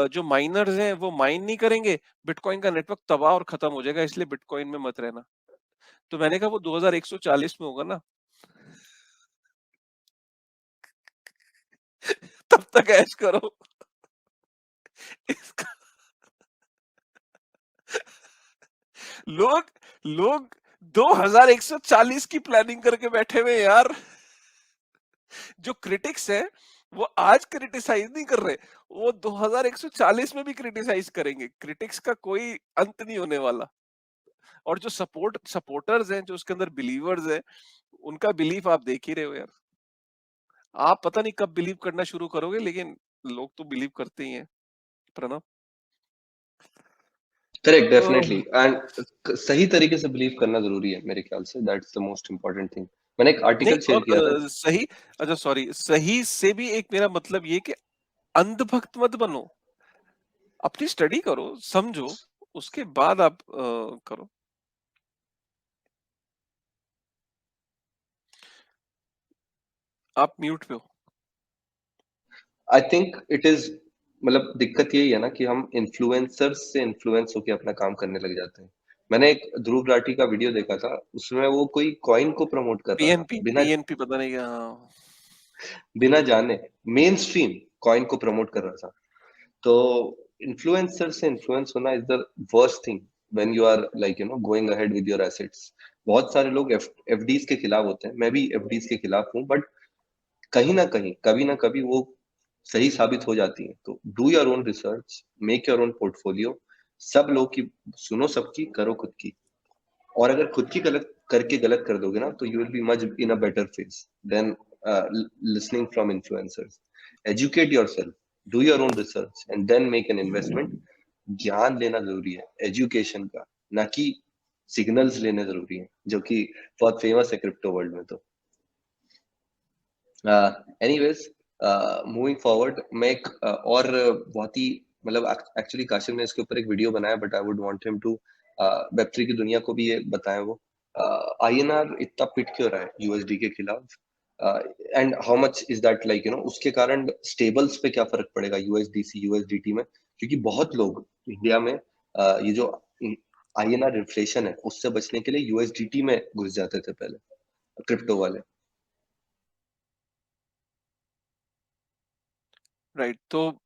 जो माइनर्स हैं वो माइन नहीं करेंगे, बिटकॉइन का नेटवर्क तबाह और खत्म हो जाएगा। इसलिए बिटकॉइन में मत रहना। तो मैंने कहा वो 2140 में होगा ना, तब तक ऐश करो। इसका लोग लोग 2140 की प्लानिंग करके बैठे हुए हैं यार। जो क्रिटिक्स है, वो आज क्रिटिसाइज नहीं कर रहे, वो 2140 में भी क्रिटिसाइज करेंगे। क्रिटिक्स का कोई अंत नहीं होने वाला। और जो सपोर्टर्स हैं, जो उसके अंदर बिलीवर्स हैं, उनका बिलीफ आप देख ही रहे हो यार। आप पता नहीं कब बिलीव करना शुरू करोगे, लेकिन लोग तो बिलीव करते ही हैं, Pranav. Correct, definitely. Oh, and सही तरीके से बिलीव करना जरूरी है मेरे ख्याल से, that's the most important thing. मैंने एक नहीं, आर्टिकल शेयर और किया था। सही, अच्छा सॉरी, सही से भी एक मेरा मतलब ये कि अंधभक्त मत बनो। अपनी स्टडी करो, समझो, उसके बाद आप करो। आप म्यूट पे हो। आई थिंक इट इज, मतलब दिक्कत यही है ना कि हम इन्फ्लुएंसर्स से इन्फ्लुएंस होकर अपना काम करने लग जाते हैं। मैंने एक ध्रुव राठी का वीडियो देखा था, उसमें वो कोई कॉइन को प्रमोट कर रहा था पीएनपी बिना पीएनपी पता नहीं क्या, हाँ। बिना जाने, मेन स्ट्रीम कॉइन को प्रमोट कर रहा था। तो इन्फ्लुएंसर से इन्फ्लुएंस होना is the worst thing when you are like going ahead with your assets. बहुत सारे लोग एफडीज के खिलाफ होते हैं, मैं भी एफडीज के खिलाफ हूँ, बट कहीं ना कहीं कभी ना कभी वो सही साबित हो जाती है। तो do your own research, make your own portfolio. सब लोग की सुनो, सबकी करो खुद की। और अगर खुद की गलत करके गलत कर दोगे ना, तो you will be much in a better face than listening from influencers. Educate yourself, do your own research and then make an investment. ज्ञान लेना जरूरी है एजुकेशन का, ना कि सिग्नल्स लेने जरूरी है, जो कि बहुत फेमस है क्रिप्टो वर्ल्ड में। तो एनीवेज, मूविंग फॉरवर्ड, मैं एक और बहुत ही, मतलब एक्चुअली काशिम ने इसके ऊपर एक वीडियो बनाया, but I would want him to वेब3 की दुनिया को भी ये बताएं वो आईएनआर इतना पिट क्यों रहा है यूएसडी के खिलाफ, and how much is that like उसके कारण स्टेबल्स पे क्या फर्क पड़ेगा यूएसडीसी यूएसडीटी में। क्योंकि बहुत लोग इंडिया में ये जो आईएनआर इन्फ्लेशन है उससे बचने के लिए यूएसडीटी में घुस जाते थे पहले, क्रिप्टो वाले। राइट, तो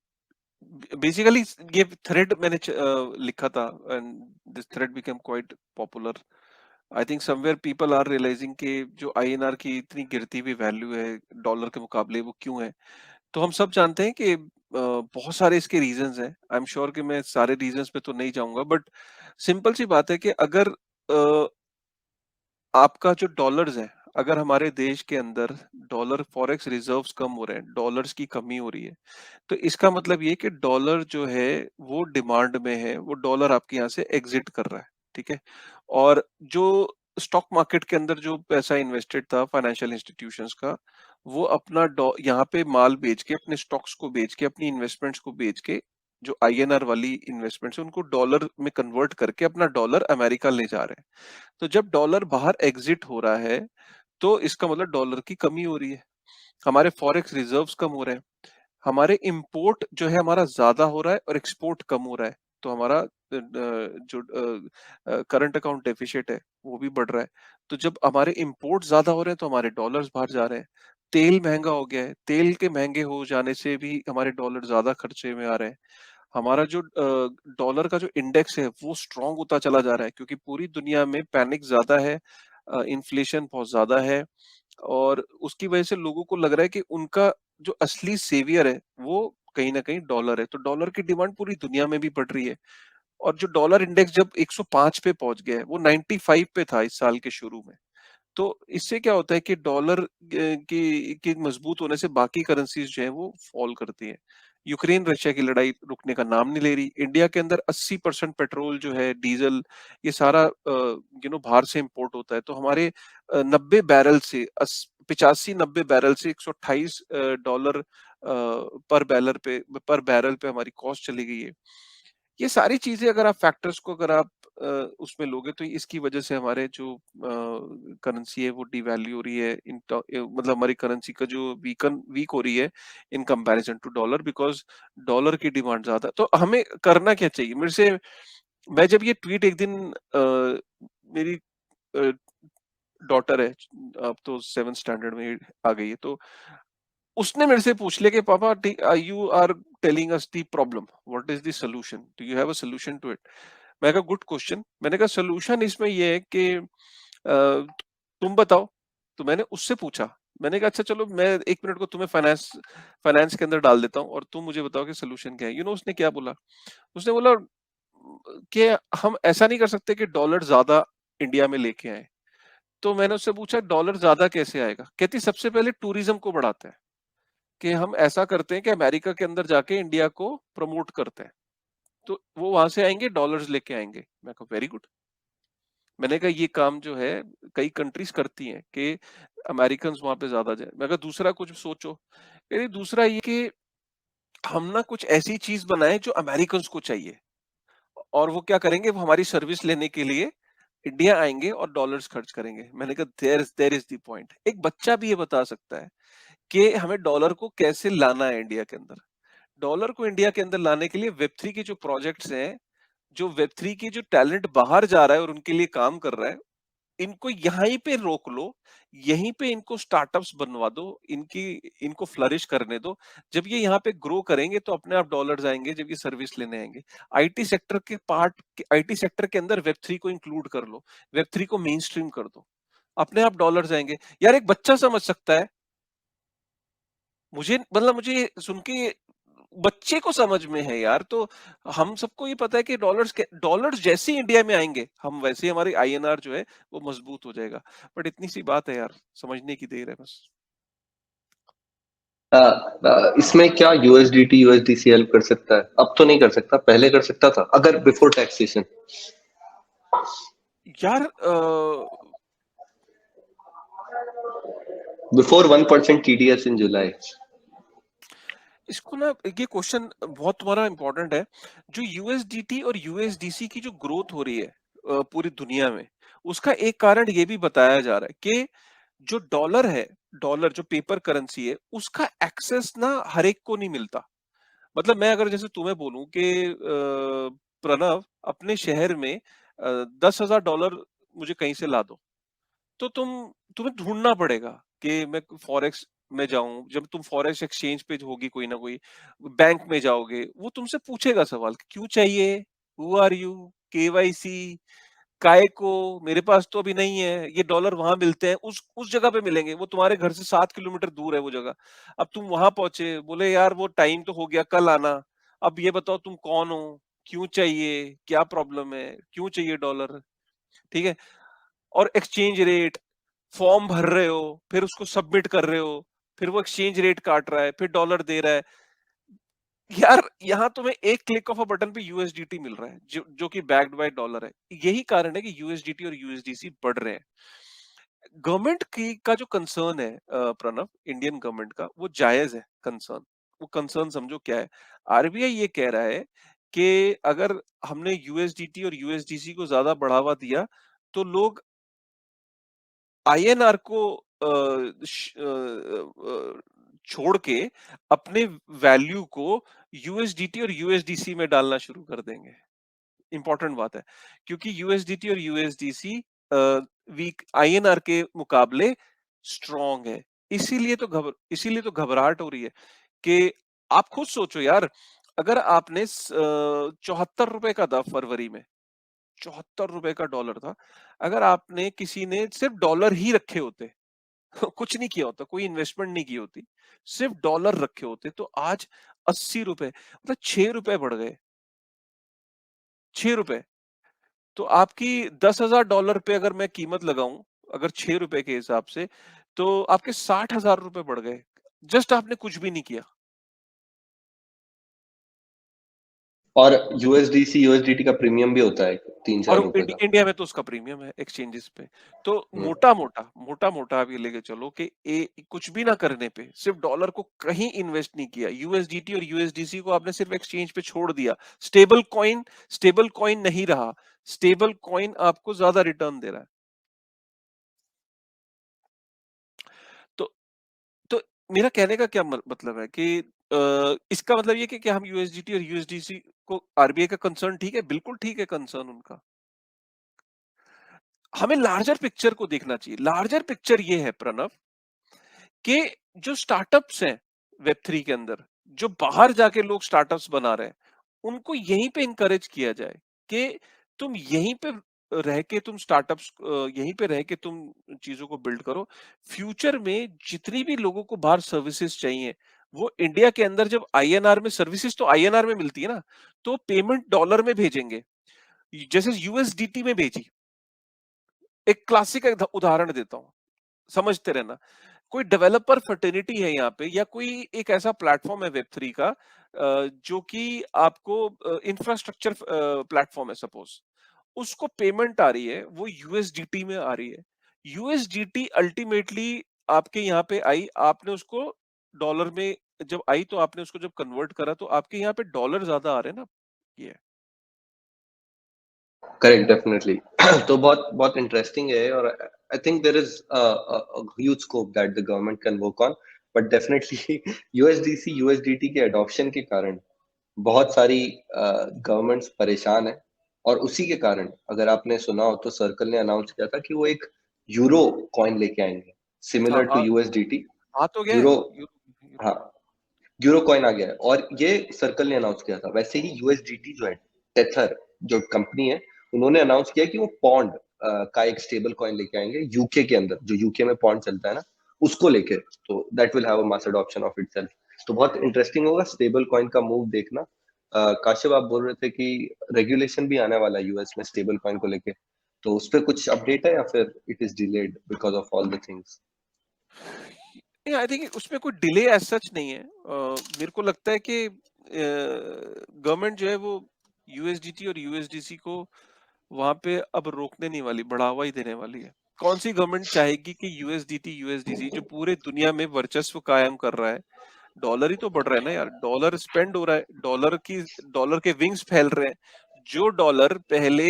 बेसिकली ये थ्रेड मैंने लिखा था, and this thread became quite popular. I think somewhere people are realising कि जो आईएनआर की इतनी गिरती हुई वैल्यू है डॉलर के मुकाबले, वो क्यों है। तो हम सब जानते हैं कि बहुत सारे इसके रीजंस हैं। आई एम श्योर कि मैं सारे रीजंस पे तो नहीं जाऊंगा, बट सिंपल सी बात है कि अगर आपका जो डॉलर्स है, अगर हमारे देश के अंदर डॉलर फॉरेक्स रिजर्व्स कम हो रहे हैं, डॉलर्स की कमी हो रही है, तो इसका मतलब ये कि डॉलर जो है वो डिमांड में है, वो डॉलर आपके यहाँ से एग्जिट कर रहा है। ठीक है। और जो स्टॉक मार्केट के अंदर जो पैसा इन्वेस्टेड था फाइनेंशियल इंस्टीट्यूशंस का, वो अपना यहाँ पे माल बेच के, अपने स्टॉक्स को बेच के, अपनी इन्वेस्टमेंट्स को बेच के, जो आईएनआर वाली इन्वेस्टमेंट्स है उनको डॉलर में कन्वर्ट करके अपना डॉलर अमेरिका ले जा रहे हैं। तो जब डॉलर बाहर एग्जिट हो रहा है, तो इसका मतलब डॉलर की कमी हो रही है, हमारे फॉरेक्स रिजर्व्स कम हो रहे हैं, हमारे इंपोर्ट जो है हमारा ज्यादा हो रहा है और एक्सपोर्ट कम हो रहा है। तो हमारा जो करंट अकाउंट डेफिसिट है वो भी बढ़ रहा है। तो जब हमारे इंपोर्ट ज्यादा हो रहे हैं, तो हमारे डॉलर्स बाहर जा रहे हैं। तेल महंगा हो गया है, तेल के महंगे हो जाने से भी हमारे डॉलर ज्यादा खर्चे में आ रहे हैं। हमारा जो डॉलर का जो इंडेक्स है वो स्ट्रांग होता चला जा रहा है, क्योंकि पूरी दुनिया में पैनिक ज्यादा है, इन्फ्लेशन बहुत ज्यादा है, और उसकी वजह से लोगों को लग रहा है कि उनका जो असली सेवियर है वो कहीं ना कहीं डॉलर है। तो डॉलर की डिमांड पूरी दुनिया में भी बढ़ रही है। और जो डॉलर इंडेक्स जब 105 पे पहुंच गया है, वो 95 पे था इस साल के शुरू में, तो इससे क्या होता है कि डॉलर की मजबूत होने से बाकी करेंसीज जो है वो फॉल करती हैं। यूक्रेन रशिया की लड़ाई रुकने का नाम नहीं ले रही। इंडिया के अंदर 80% पेट्रोल जो है, डीजल, ये सारा बाहर से इंपोर्ट होता है। तो हमारे 90 बैरल से 85-90 बैरल से $128 पर बैरल पे हमारी कॉस्ट चली गई है। ये सारी चीजें अगर आप फैक्टर्स को अगर आप उसमें लोगे तो इसकी वजह से हमारे जो करेंसी है वो डिवैल्यू हो रही है, मतलब हमारी करेंसी का जो वीक हो रही है in comparison to dollar, because dollar की डिमांड ज्यादा है। तो हमें करना क्या चाहिए? मैं जब ये ट्वीट एक दिन मेरी डॉटर है, अब तो 7th स्टैंडर्ड में आ गई है, तो उसने मेरे से पूछ लिया कि पापा you are telling us the problem, what is the solution, do you have a solution to it? मैं कहा गुड क्वेश्चन। मैंने कहा सॉल्यूशन इसमें ये है कि तुम बताओ। तो मैंने उससे पूछा, मैंने कहा अच्छा चलो मैं 1 मिनट को तुम्हें फाइनेंस फाइनेंस के अंदर डाल देता हूँ और तुम मुझे बताओ कि सोल्यूशन क्या है। उसने क्या बोला? उसने बोला कि हम ऐसा नहीं कर सकते कि डॉलर ज्यादा इंडिया में लेके आए। तो मैंने उससे पूछा डॉलर ज्यादा कैसे आएगा? कहती सबसे पहले टूरिज्म को बढ़ाते हैं, कि हम ऐसा करते हैं कि अमेरिका के अंदर जाके इंडिया को प्रमोट करते हैं, तो वो वहां से आएंगे, डॉलर्स लेके आएंगे। मैं कहा वेरी गुड। मैंने कहा ये काम जो है कई कंट्रीज करती हैं कि अमेरिकन वहां पे ज्यादा जाए। मैं कहा दूसरा कुछ सोचो। कह रही दूसरा ये कि हम ना कुछ ऐसी चीज बनाएं जो अमेरिकन को चाहिए, और वो क्या करेंगे, वो हमारी सर्विस लेने के लिए इंडिया आएंगे और डॉलर्स खर्च करेंगे। मैंने कहा देयर इज द पॉइंट। एक बच्चा भी ये बता सकता है कि हमें डॉलर को कैसे लाना है इंडिया के अंदर। डॉलर को इंडिया के अंदर लाने के लिए वेब 3 के जो प्रोजेक्ट्स हैं, जो वेब 3 की जो टैलेंट बाहर जा रहा है और उनके लिए काम कर रहा है, इनको यहीं पे रोक लो, यहीं पे इनको स्टार्टअप्स बनवा दो, इनको फ्लरिश करने दो। जब ये यहाँ पे ग्रो करेंगे तो अपने आप डॉलर्स आएंगे, जब ये सर्विस लेने आएंगे। आईटी सेक्टर के अंदर वेब 3 को इंक्लूड कर लो, वेब 3 को मेन स्ट्रीम कर दो, अपने आप डॉलर्स आएंगे। यार एक बच्चा समझ सकता है। मुझे ये सुन के बच्चे को समझ में है यार। तो हम सबको ये पता है कि डॉलर्स जैसे ही इंडिया में आएंगे, हम वैसे ही हमारी आईएनआर जो है वो मजबूत हो जाएगा। बट इतनी सी बात है यार, समझने की देर है बस। इसमें क्या यूएसडीटी यूएसडीसी हेल्प कर सकता है? अब तो नहीं कर सकता, पहले कर सकता था अगर बिफोर टैक्सेशन, यार बिफोर 1% टीडीएस इन जुलाई। इसको ना, ये क्वेश्चन बहुत तुम्हारा इंपॉर्टेंट है। जो यूएसडीटी और यूएसडीसी की जो ग्रोथ हो रही है पूरी दुनिया में, उसका एक कारण ये भी बताया जा रहा है कि जो डॉलर है, डॉलर जो पेपर करेंसी है, उसका एक्सेस ना हर एक को नहीं मिलता। मतलब मैं अगर जैसे तुम्हें बोलूं कि प्रणव अपने शहर में $10,000 मुझे कहीं से ला दो, तो तुम्हें ढूंढना पड़ेगा कि मैं फॉरेक्स में जाऊं। जब तुम फॉरेक्स एक्सचेंज पे होगी कोई ना कोई, बैंक में जाओगे, वो तुमसे पूछेगा सवाल कि क्यों चाहिए, हु आर यू, केवाईसी, काय को, मेरे पास तो अभी नहीं है। ये डॉलर वहां मिलते हैं, उस जगह पे मिलेंगे, वो तुम्हारे घर से 7 किलोमीटर दूर है वो जगह। अब तुम वहां पहुंचे, बोले यार वो टाइम तो हो गया, कल आना। अब ये बताओ तुम कौन हो, क्यों चाहिए, क्या प्रॉब्लम है, क्यों चाहिए डॉलर? ठीक है। और एक्सचेंज रेट, फॉर्म भर रहे हो, फिर उसको सबमिट कर रहे हो, फिर वो एक्सचेंज रेट काट रहा है, फिर डॉलर दे रहा है। यार यहाँ तुम्हें एक क्लिक ऑफ अ बटन पे यूएसडीटी मिल रहा है, जो कि बैक्ड बाय डॉलर है। यही कारण है कि यूएसडीटी और यूएसडीसी बढ़ रहे हैं। गवर्नमेंट की का जो कंसर्न है प्रणव, इंडियन गवर्नमेंट का, वो जायज है कंसर्न। वो कंसर्न समझो क्या है। आरबीआई ये कह रहा है कि अगर हमने यूएसडीटी और यूएसडीसी को ज्यादा बढ़ावा दिया, तो लोग आईएनआर को छोड़ के अपने वैल्यू को यूएसडीटी और यूएसडीसी में डालना शुरू कर देंगे। इंपॉर्टेंट बात है, क्योंकि यूएसडीटी और यूएसडीसी वीक आईएनआर के मुकाबले स्ट्रांग है। इसीलिए तो घबराहट हो रही है कि आप खुद सोचो यार, अगर आपने ₹74 का था फरवरी में, ₹74 का डॉलर था। अगर आपने किसी ने सिर्फ डॉलर ही रखे होते, कुछ नहीं किया होता, कोई इन्वेस्टमेंट नहीं की होती, सिर्फ डॉलर रखे होते, तो आज ₹80, मतलब ₹6 बढ़ गए। ₹6। तो आपकी $10,000 पे अगर मैं कीमत लगाऊं, अगर 6 रुपए के हिसाब से, तो आपके 60,000 रुपए बढ़ गए। जस्ट आपने कुछ भी नहीं किया। और यूएसडीसी यूएसडीटी का प्रीमियम भी होता है 3-4 और रुपए का। इंडिया में तो उसका प्रीमियम है एक्सचेंजेस पे। तो हम्म। मोटा-मोटा आप ये लेके चलो कि कुछ भी ना करने पे, सिर्फ डॉलर को कहीं इन्वेस्ट नहीं किया, यूएसडीटी और यूएसडीसी को आपने सिर्फ एक्सचेंज पे छोड़ दिया। स्टेबल कॉइन नहीं रहा। स्टेबल कॉइन आपको ज्यादा रिटर्न दे रहा है। तो तो मेरा कहने का क्या मतलब है कि इसका मतलब ये कि क्या हम यूएसडीटी और यूएसडीसी को, आरबीआई का कंसर्न ठीक है, बिल्कुल ठीक है कंसर्न उनका। हमें लार्जर पिक्चर को देखना चाहिए। लार्जर पिक्चर ये है प्रणव कि जो स्टार्टअप्स हैं वेब थ्री के अंदर, जो बाहर जाके लोग स्टार्टअप्स बना रहे हैं, उनको यहीं पे इंकरेज किया जाए कि तुम यहीं पे रह के तुम स्टार्टअप्स, यहीं पे रह के तुम चीजों को बिल्ड करो। फ्यूचर में जितनी भी लोगों को बाहर सर्विसेज चाहिए, वो इंडिया के अंदर जब आईएनआर में, सर्विसेज तो आईएनआर में मिलती है ना, तो पेमेंट डॉलर में भेजेंगे, जैसे यूएसडीटी में भेजी। एक क्लासिक उदाहरण देता हूँ, समझते रहना। कोई डेवलपर फर्टर्निटी है यहाँ पे, या कोई एक ऐसा प्लेटफॉर्म है वेब थ्री का, जो कि आपको इंफ्रास्ट्रक्चर प्लेटफॉर्म है सपोज, उसको पेमेंट आ रही है, वो यूएसडीटी में आ रही है। यूएसडीटी अल्टीमेटली आपके यहाँ पे आई, आपने उसको डॉलर में जब आई, तो आपने उसको जब कन्वर्ट करा, तो आपके यहाँ पे डॉलर ज्यादा आ रहे हैं ना। ये करेक्ट, डेफिनेटली। तो बहुत बहुत इंटरेस्टिंग है, और I think there is huge scope that the government can work on, but definitely USDC USDT के अडॉप्शन के कारण बहुत सारी गवर्नमेंट्स परेशान है। और उसी के कारण अगर आपने सुना हो तो सर्कल ने अनाउंस किया था कि वो एक यूरो कॉइन लेके आएंगे, हाँ सिमिलर टू यूएसडीटी। तो गए यूरो, यूरो। हाँ, यूरो कॉइन आ गया है, और ये सर्कल ने अनाउंस किया था। वैसे ही यूएसडीटी जो है, टेथर जो कंपनी है, उन्होंने अनाउंस किया कि वो पॉन्ड का एक स्टेबल कॉइन लेके आएंगे यूके के अंदर, जो यूके में पॉन्ड चलता है ना, उसको लेके। तो that will have a mass adoption of itself. तो बहुत इंटरेस्टिंग होगा स्टेबल कॉइन का मूव देखना। काशिफ, आप बोल रहे थे कि रेगुलेशन भी आने वाला है यूएस में स्टेबल कॉइन को लेके, तो उस पर कुछ अपडेट है या फिर it is delayed because of all the things? I think उसमें कोई डिले एज सच नहीं है। मेरे को लगता है कि गवर्नमेंट जो है वो यूएसडीटी और यूएसडीसी को वहां पे अब रोकने नहीं वाली, बढ़ावा ही देने वाली है। कौन सी गवर्नमेंट चाहेगी कि यूएसडीटी यूएसडीसी जो पूरे दुनिया में वर्चस्व कायम कर रहा है, डॉलर ही तो बढ़ रहा है ना यार, डॉलर स्पेंड हो रहा है, डॉलर के विंग्स फैल रहे हैं। जो डॉलर पहले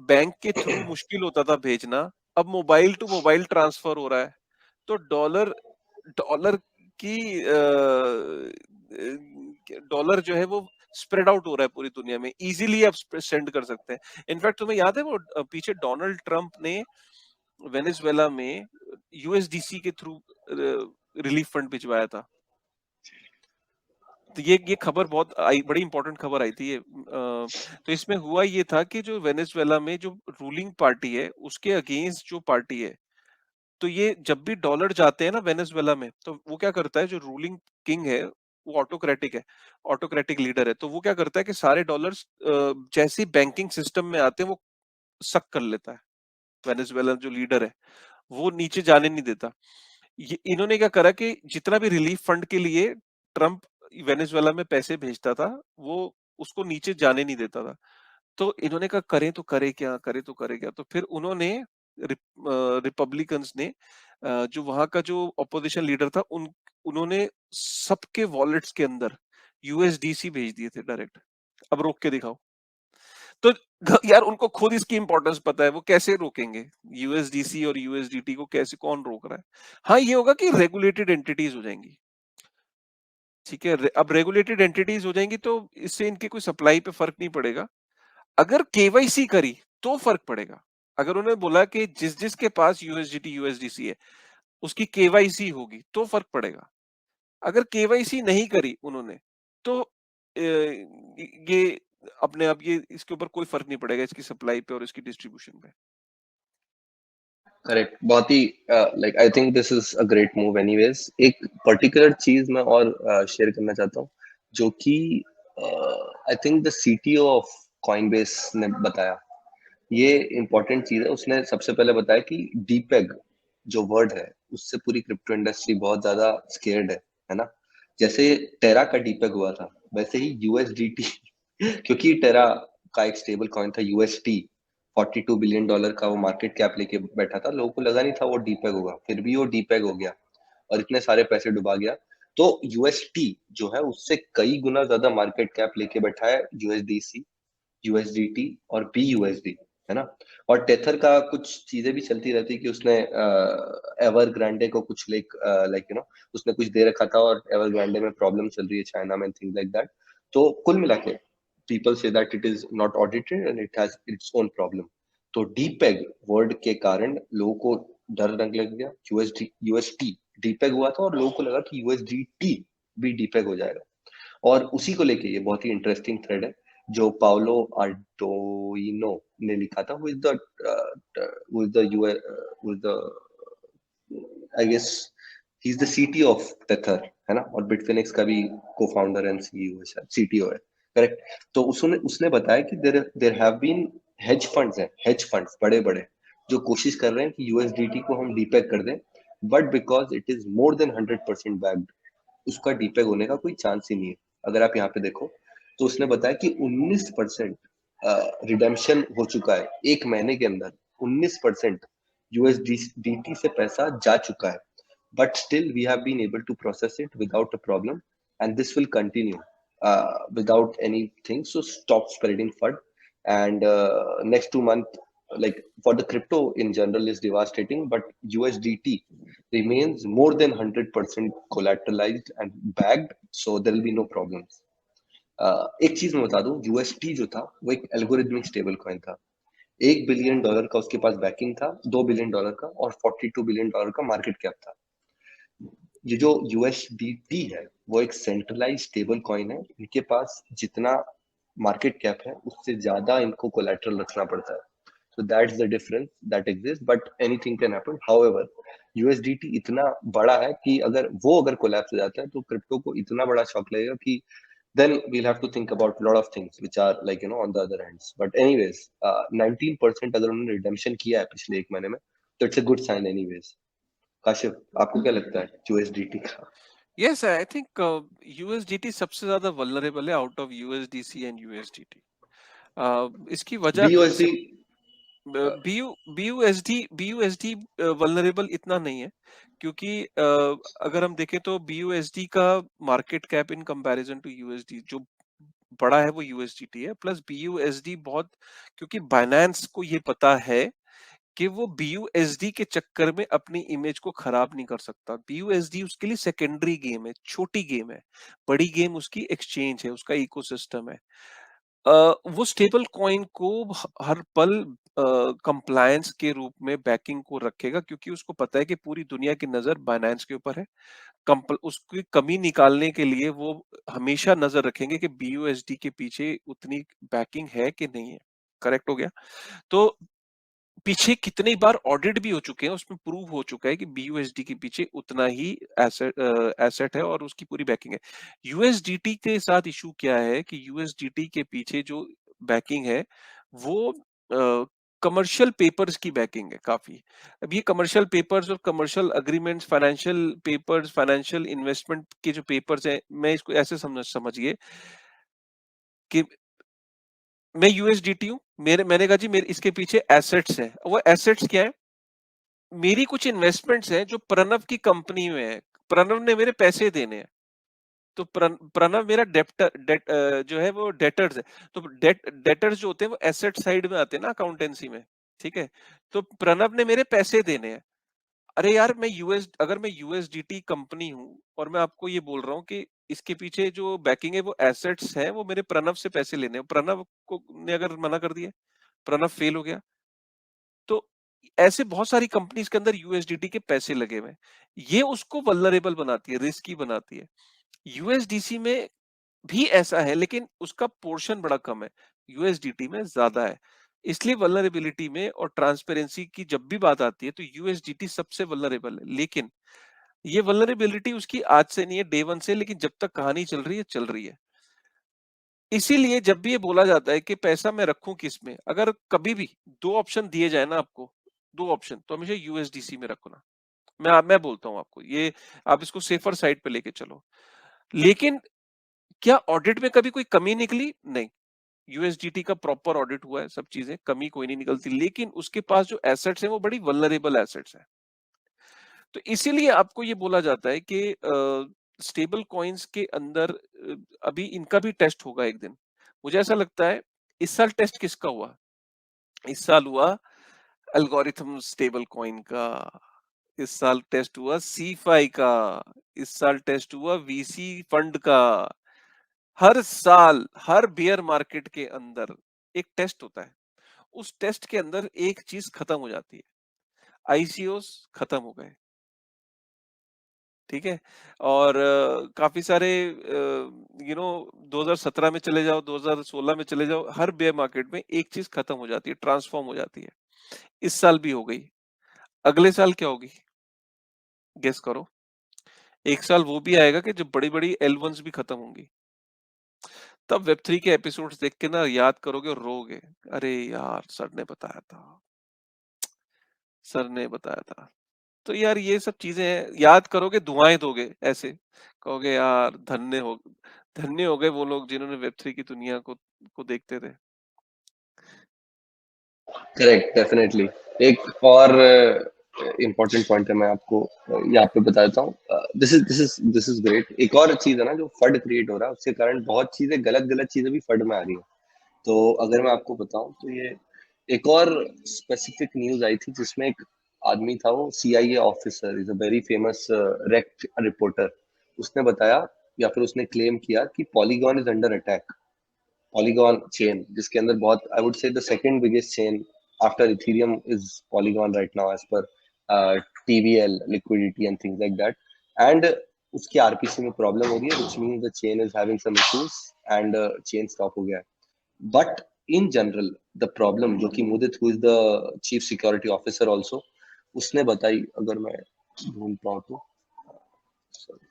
बैंक के थ्रू मुश्किल होता था भेजना, अब मोबाइल टू मोबाइल ट्रांसफर हो रहा है। तो डॉलर डॉलर की डॉलर जो है वो स्प्रेड आउट हो रहा है पूरी दुनिया में, इजीली आप सेंड कर सकते हैं। इनफैक्ट तुम्हें याद है वो पीछे डोनाल्ड ट्रंप ने वेनेजुएला में यूएसडीसी के थ्रू रिलीफ फंड भिजवाया था। तो ये खबर बहुत आई, बड़ी इंपॉर्टेंट खबर आई थी ये। तो इसमें हुआ ये था कि जो वेनेजुएला में जो रूलिंग पार्टी है, उसके अगेंस्ट जो पार्टी है, तो ये जब भी डॉलर जाते हैं ना वेनेजुएला में, तो वो क्या करता है, जो रूलिंग किंग है वो ऑटोक्रेटिक है, ऑटोक्रेटिक लीडर है, तो वो क्या करता है कि सारे डॉलर्स जैसे ही बैंकिंग सिस्टम में आते हैं वो सक कर लेता है। वेनेजुएला जो लीडर है वो नीचे जाने नहीं देता। ये इन्होंने क्या करा कि जितना भी रिलीफ फंड के लिए ट्रंप वेनेजुएला में पैसे भेजता था, वो उसको नीचे जाने नहीं देता था। तो इन्होंने कहा करें तो करे क्या, करे तो करे क्या, तो फिर उन्होंने रिपब्लिकन्स ने जो वहां का जो ऑपोजिशन लीडर था, उन्होंने सबके वॉलेट्स के अंदर यूएसडीसी भेज दिए थे डायरेक्ट। अब रोक के दिखाओ। तो यार उनको खुद इसकी इंपॉर्टेंस पता है, वो कैसे रोकेंगे यूएसडीसी और यूएसडीटी को, कैसे कौन रोक रहा है। हाँ ये होगा कि रेगुलेटेड एंटिटीज हो जाएंगी, ठीक है, अब रेगुलेटेड एंटिटीज हो जाएंगी तो इससे इनके कोई सप्लाई पे फर्क नहीं पड़ेगा। अगर केवाईसी करी तो फर्क पड़ेगा। अगर उन्होंने बोला कि जिस जिसके पास यूएसडीटी यूएसडीसी है उसकी केवाईसी होगी तो फर्क पड़ेगा। अगर केवाईसी नहीं करी उन्होंने, तो ये अपने आप, ये इसके ऊपर कोई फर्क नहीं पड़ेगा इसकी सप्लाई पे और इसकी डिस्ट्रीब्यूशन पे। करेक्ट, बहुत ही like I think this is a great move anyways. एक पर्टिकुलर चीज मैं और शेयर करना चाहता हूँ, जो कि I think the CTO of Coinbase ने बताया। ये इंपॉर्टेंट चीज है। उसने सबसे पहले बताया कि डीपेग जो वर्ड है उससे पूरी क्रिप्टो इंडस्ट्री बहुत ज्यादा स्केर्ड है ना। जैसे टेरा का डीपेग हुआ था वैसे ही यूएसडीटी क्योंकि टेरा का एक स्टेबल कॉइन था यूएसटी, $42 बिलियन का वो मार्केट कैप लेके बैठा था, लोगों को लगा नहीं था वो डीपेग होगा, फिर भी वो डीपेग हो गया और इतने सारे पैसे डुबा गया। तो यूएसटी जो है उससे कई गुना ज्यादा मार्केट कैप लेके बैठा है यूएसडीसी, यूएसडीटी और बीयूएसडी, है ना। और टेथर का कुछ चीजें भी चलती रहती कि उसने एवर ग्रांडे को कुछ लाइक उसने कुछ दे रखा था और एवर ग्रांडे में प्रॉब्लम चल रही है चाइना में, थिंग्स लाइक दैट। तो कुल मिला के people say that it is not audited and it has its own problem. तो डीपेग वर्ड के कारण लोगों को डर लगने लग गया। यूएसटी डीपेग हुआ था और लोगों को लगा कि यूएसडीटी भी डीपेग हो जाएगा। और उसी को लेके ये बहुत ही इंटरेस्टिंग थ्रेड है जो पाउलो आर्डोइनो ने लिखा था, who is the I guess he is the CTO of Tether, है ना, और बिटफिनिक्स का भी को-फाउंडर एंड सीईओ है, शायद सीटीओ है, करेक्ट। तो उसने उसने बताया कि there there have been hedge funds बड़े बड़े जो कोशिश कर रहे हैं कि यूएसडीटी को हम डीपेग कर दें, but because it is more than 100% backed, उसका डीपेग होने का कोई चांस ही नहीं है। अगर आप यहाँ पे देखो तो उसने बताया कि 19% रिडेम्पशन हो चुका है एक महीने के अंदर। 19% यूएसडीटी से पैसा जा चुका है, but still we have been able to process it without a problem, and this will continue without anything. So stop spreading FUD. And next 2 months, like for the crypto in general, is devastating, but USDT remains more than 100% collateralized and bagged, so there will be no problems. एक चीज मैं बता दूं, UST जो था वो एक algorithmic stable coin था। $1 बिलियन का उसके पास बैकिंग था, $2 बिलियन का, और $42 बिलियन का मार्केट कैप था। ये जो यूएसडीटी है वो एक सेंट्रलाइज स्टेबल कॉइन है, इनके पास जितना मार्केट कैप है उससे ज्यादा इनको कोलैटरल रखना पड़ता है। so that's the difference that exists, but anything can happen. However, USDT इतना बड़ा है कि अगर कोलैप्स हो जाता है तो क्रिप्टो को इतना बड़ा शॉक लगेगा कि then we'll have to think about a lot of things which are like on the other hands. But anyways, 19% अगर उन्होंने रिडेम्पशन किया है पिछले एक महीने में तो it's a good sign anyways. Kashif, आपको क्या लगता है यूएसडीटी का? यस, आई थिंक यूएसडीटी सबसे ज्यादा वल्नरेबल है out of USDC and USDT. इसकी वजह बीयूएसडी बीयूएसडी वल्नरेबल इतना नहीं है, क्योंकि अगर हम देखें तो बीयूएसडी का market cap in comparison to USD जो बड़ा है वो यूएसडीटी है, प्लस बीयूएसडी बहुत, क्योंकि बाइनेंस को ये पता है कि वो बीयूएसडी के चक्कर में अपनी इमेज को खराब नहीं कर सकता। बीयूएसडी उसके लिए सेकेंडरी गेम है, छोटी गेम है। बड़ी गेम उसकी एक्सचेंज है, उसका इकोसिस्टम है। वो स्टेबल कॉइन को हर पल कंप्लायंस के रूप में बैकिंग को रखेगा, क्योंकि उसको पता है कि पूरी दुनिया की नजर बाइनेंस के ऊपर है। उसकी कमी निकालने के लिए वो हमेशा नजर रखेंगे कि बीयूएसडी के पीछे उतनी बैकिंग है कि नहीं है। करेक्ट हो गया। तो पीछे कितनी बार ऑडिट भी हो चुके हैं, उसमें प्रूव हो चुका है कि बीयूएसडी के पीछे उतना ही एसेट है और उसकी पूरी बैकिंग है। यूएसडीटी के साथ इशू क्या है कि यूएसडीटी के पीछे जो बैकिंग है वो कमर्शियल पेपर्स की बैकिंग है काफी। अब ये कमर्शियल पेपर्स और commercial agreements, financial papers, financial investment के जो पेपर्स हैं, मैं इसको ऐसे समझिए कि मैं यूएसडीटी हूँ, मैंने कहा जी मेरे इसके पीछे एसेट्स हैं। वो एसेट्स क्या है? मेरी कुछ इन्वेस्टमेंट्स हैं जो प्रणव की कंपनी में है। प्रणव ने मेरे पैसे देने हैं, तो प्रणव मेरा जो है वो डेटर्स है। तो डेटर्स जो होते हैं वो एसेट साइड में आते हैं ना अकाउंटेंसी में, ठीक है। तो प्रणव ने मेरे पैसे देने हैं। अरे यार, अगर मैं यूएसडीटी कंपनी हूं और मैं आपको ये बोल रहा हूँ कि इसके पीछे जो बैकिंग है वो एसेट्स है, वो मेरे प्रणव से पैसे लेने हैं, प्रणव को ने अगर मना कर दिया, प्रणव फेल हो गया, तो ऐसे बहुत सारी कंपनीज के अंदर यूएसडीटी के पैसे लगे हुए हैं। ये उसको वल्नरेबल बनाती है, रिस्की बनाती है। यूएसडीसी में भी ऐसा है, लेकिन उसका पोर्शन बड़ा कम है, यूएसडीटी में ज्यादा है। इसलिए वल्नरेबिलिटी में और ट्रांसपेरेंसी की जब भी बात आती है तो यूएसडीटी सबसे वल्नरेबल है। लेकिन ये वल्नरेबिलिटी उसकी आज से नहीं है, डे वन से, लेकिन जब तक कहानी चल रही है चल रही है। इसीलिए जब भी ये बोला जाता है कि पैसा मैं रखूँ किसमें, अगर कभी भी 2 ऑप्शन दिए जाए ना आपको, 2 ऑप्शन तो हमेशा यूएसडीसी में रखना। मैं बोलता हूँ आपको, ये आप इसको सेफर साइड पे लेके चलो। लेकिन क्या ऑडिट में कभी कोई कमी निकली? नहीं। यूएसडीटी का प्रॉपर ऑडिट हुआ है, सब चीज़ें, कमी कोई नहीं निकलती, लेकिन उसके पास जो एसेट्स हैं वो बड़ी वल्नरेबल एसेट्स हैं। तो इसीलिए आपको ये बोला जाता है कि स्टेबल कॉइन्स के अंदर अभी इनका भी टेस्ट होगा एक दिन। मुझे ऐसा लगता है इस साल टेस्ट किसका हुआ? इस साल हुआ एल्गोरिथम स्टेबल कॉइन का, इस साल टेस्ट हुआ सीफाई का, इस साल टेस्ट हुआ वीसी फंड का। हर साल हर बियर मार्केट के अंदर एक टेस्ट होता है। उस टेस्ट के अंदर एक चीज खत्म हो जाती है। आईसीओस खत्म हो गए, ठीक है? और काफ़ी सारे 2017 में चले जाओ, 2016 में चले जाओ, हर बेयर मार्केट में एक चीज़ खत्म हो जाती है, ट्रांसफ़ॉर्म हो जाती है। इस साल भी हो गई। अगले साल क्या होगी? गेस करो। एक साल वो भी आएगा कि जब बड़ी-बड़ी एल1s भी खत्म होंगी। तब वेब 3 के एपिसोड्स देख के ना याद करोगे और रोओगे। अरे यार! सर ने बताया था। तो यार ये सब चीज़ें याद करोगे, दुआएँ दोगे ऐसे। कहोगे यार धन्य हो गए वो लोग जिन्होंने वेब 3 की दुनिया को देखते थे। Correct, definitely. एक और इम्पोर्टेंट पॉइंट है, मैं आपको यहाँ पे बता देता हूँ। This is great. एक और चीज है ना, जो फड क्रिएट हो रहा है, उसके कारण बहुत चीजें, गलत गलत चीजें भी फड में आ रही है। तो अगर मैं आपको बताऊं तो ये एक और स्पेसिफिक न्यूज आई थी, जिसमें एक आदमी था, वो CIA officer, is a very famous wreck reporter. उसने बताया, या फिर उसने क्लेम किया कि Polygon is under attack. Polygon chain, जिसके अंदर बहुत, I would say the second biggest chain after Ethereum is Polygon right now, as per TVL liquidity and things like that. And उसकी RPC में प्रॉब्लम हो रही है, which means the chain is having some issues and chain stop हो गया है. But in general, the problem जो कि Mudit, who is the chief security officer also, उसने बताई, अगर मैं ढूंढ पाऊँ तो, sorry.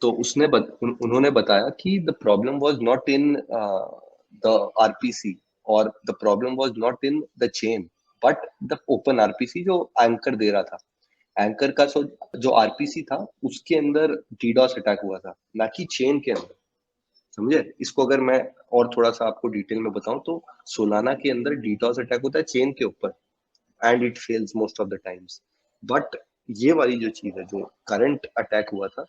तो उन्होंने बताया कि the problem was not in the RPC, और the problem was not in the chain, but the open RPC जो एंकर दे रहा था। एंकर का जो आरपीसी था, उसके अंदर डीडॉस अटैक हुआ था, ना कि चेन के अंदर। समझे इसको? अगर मैं और थोड़ा सा आपको डिटेल में बताऊं तो, सोलाना के अंदर डीडॉस अटैक होता है चेन के ऊपर, and it fails most of the times. But ये वाली जो चीज है, जो करंट अटैक हुआ था,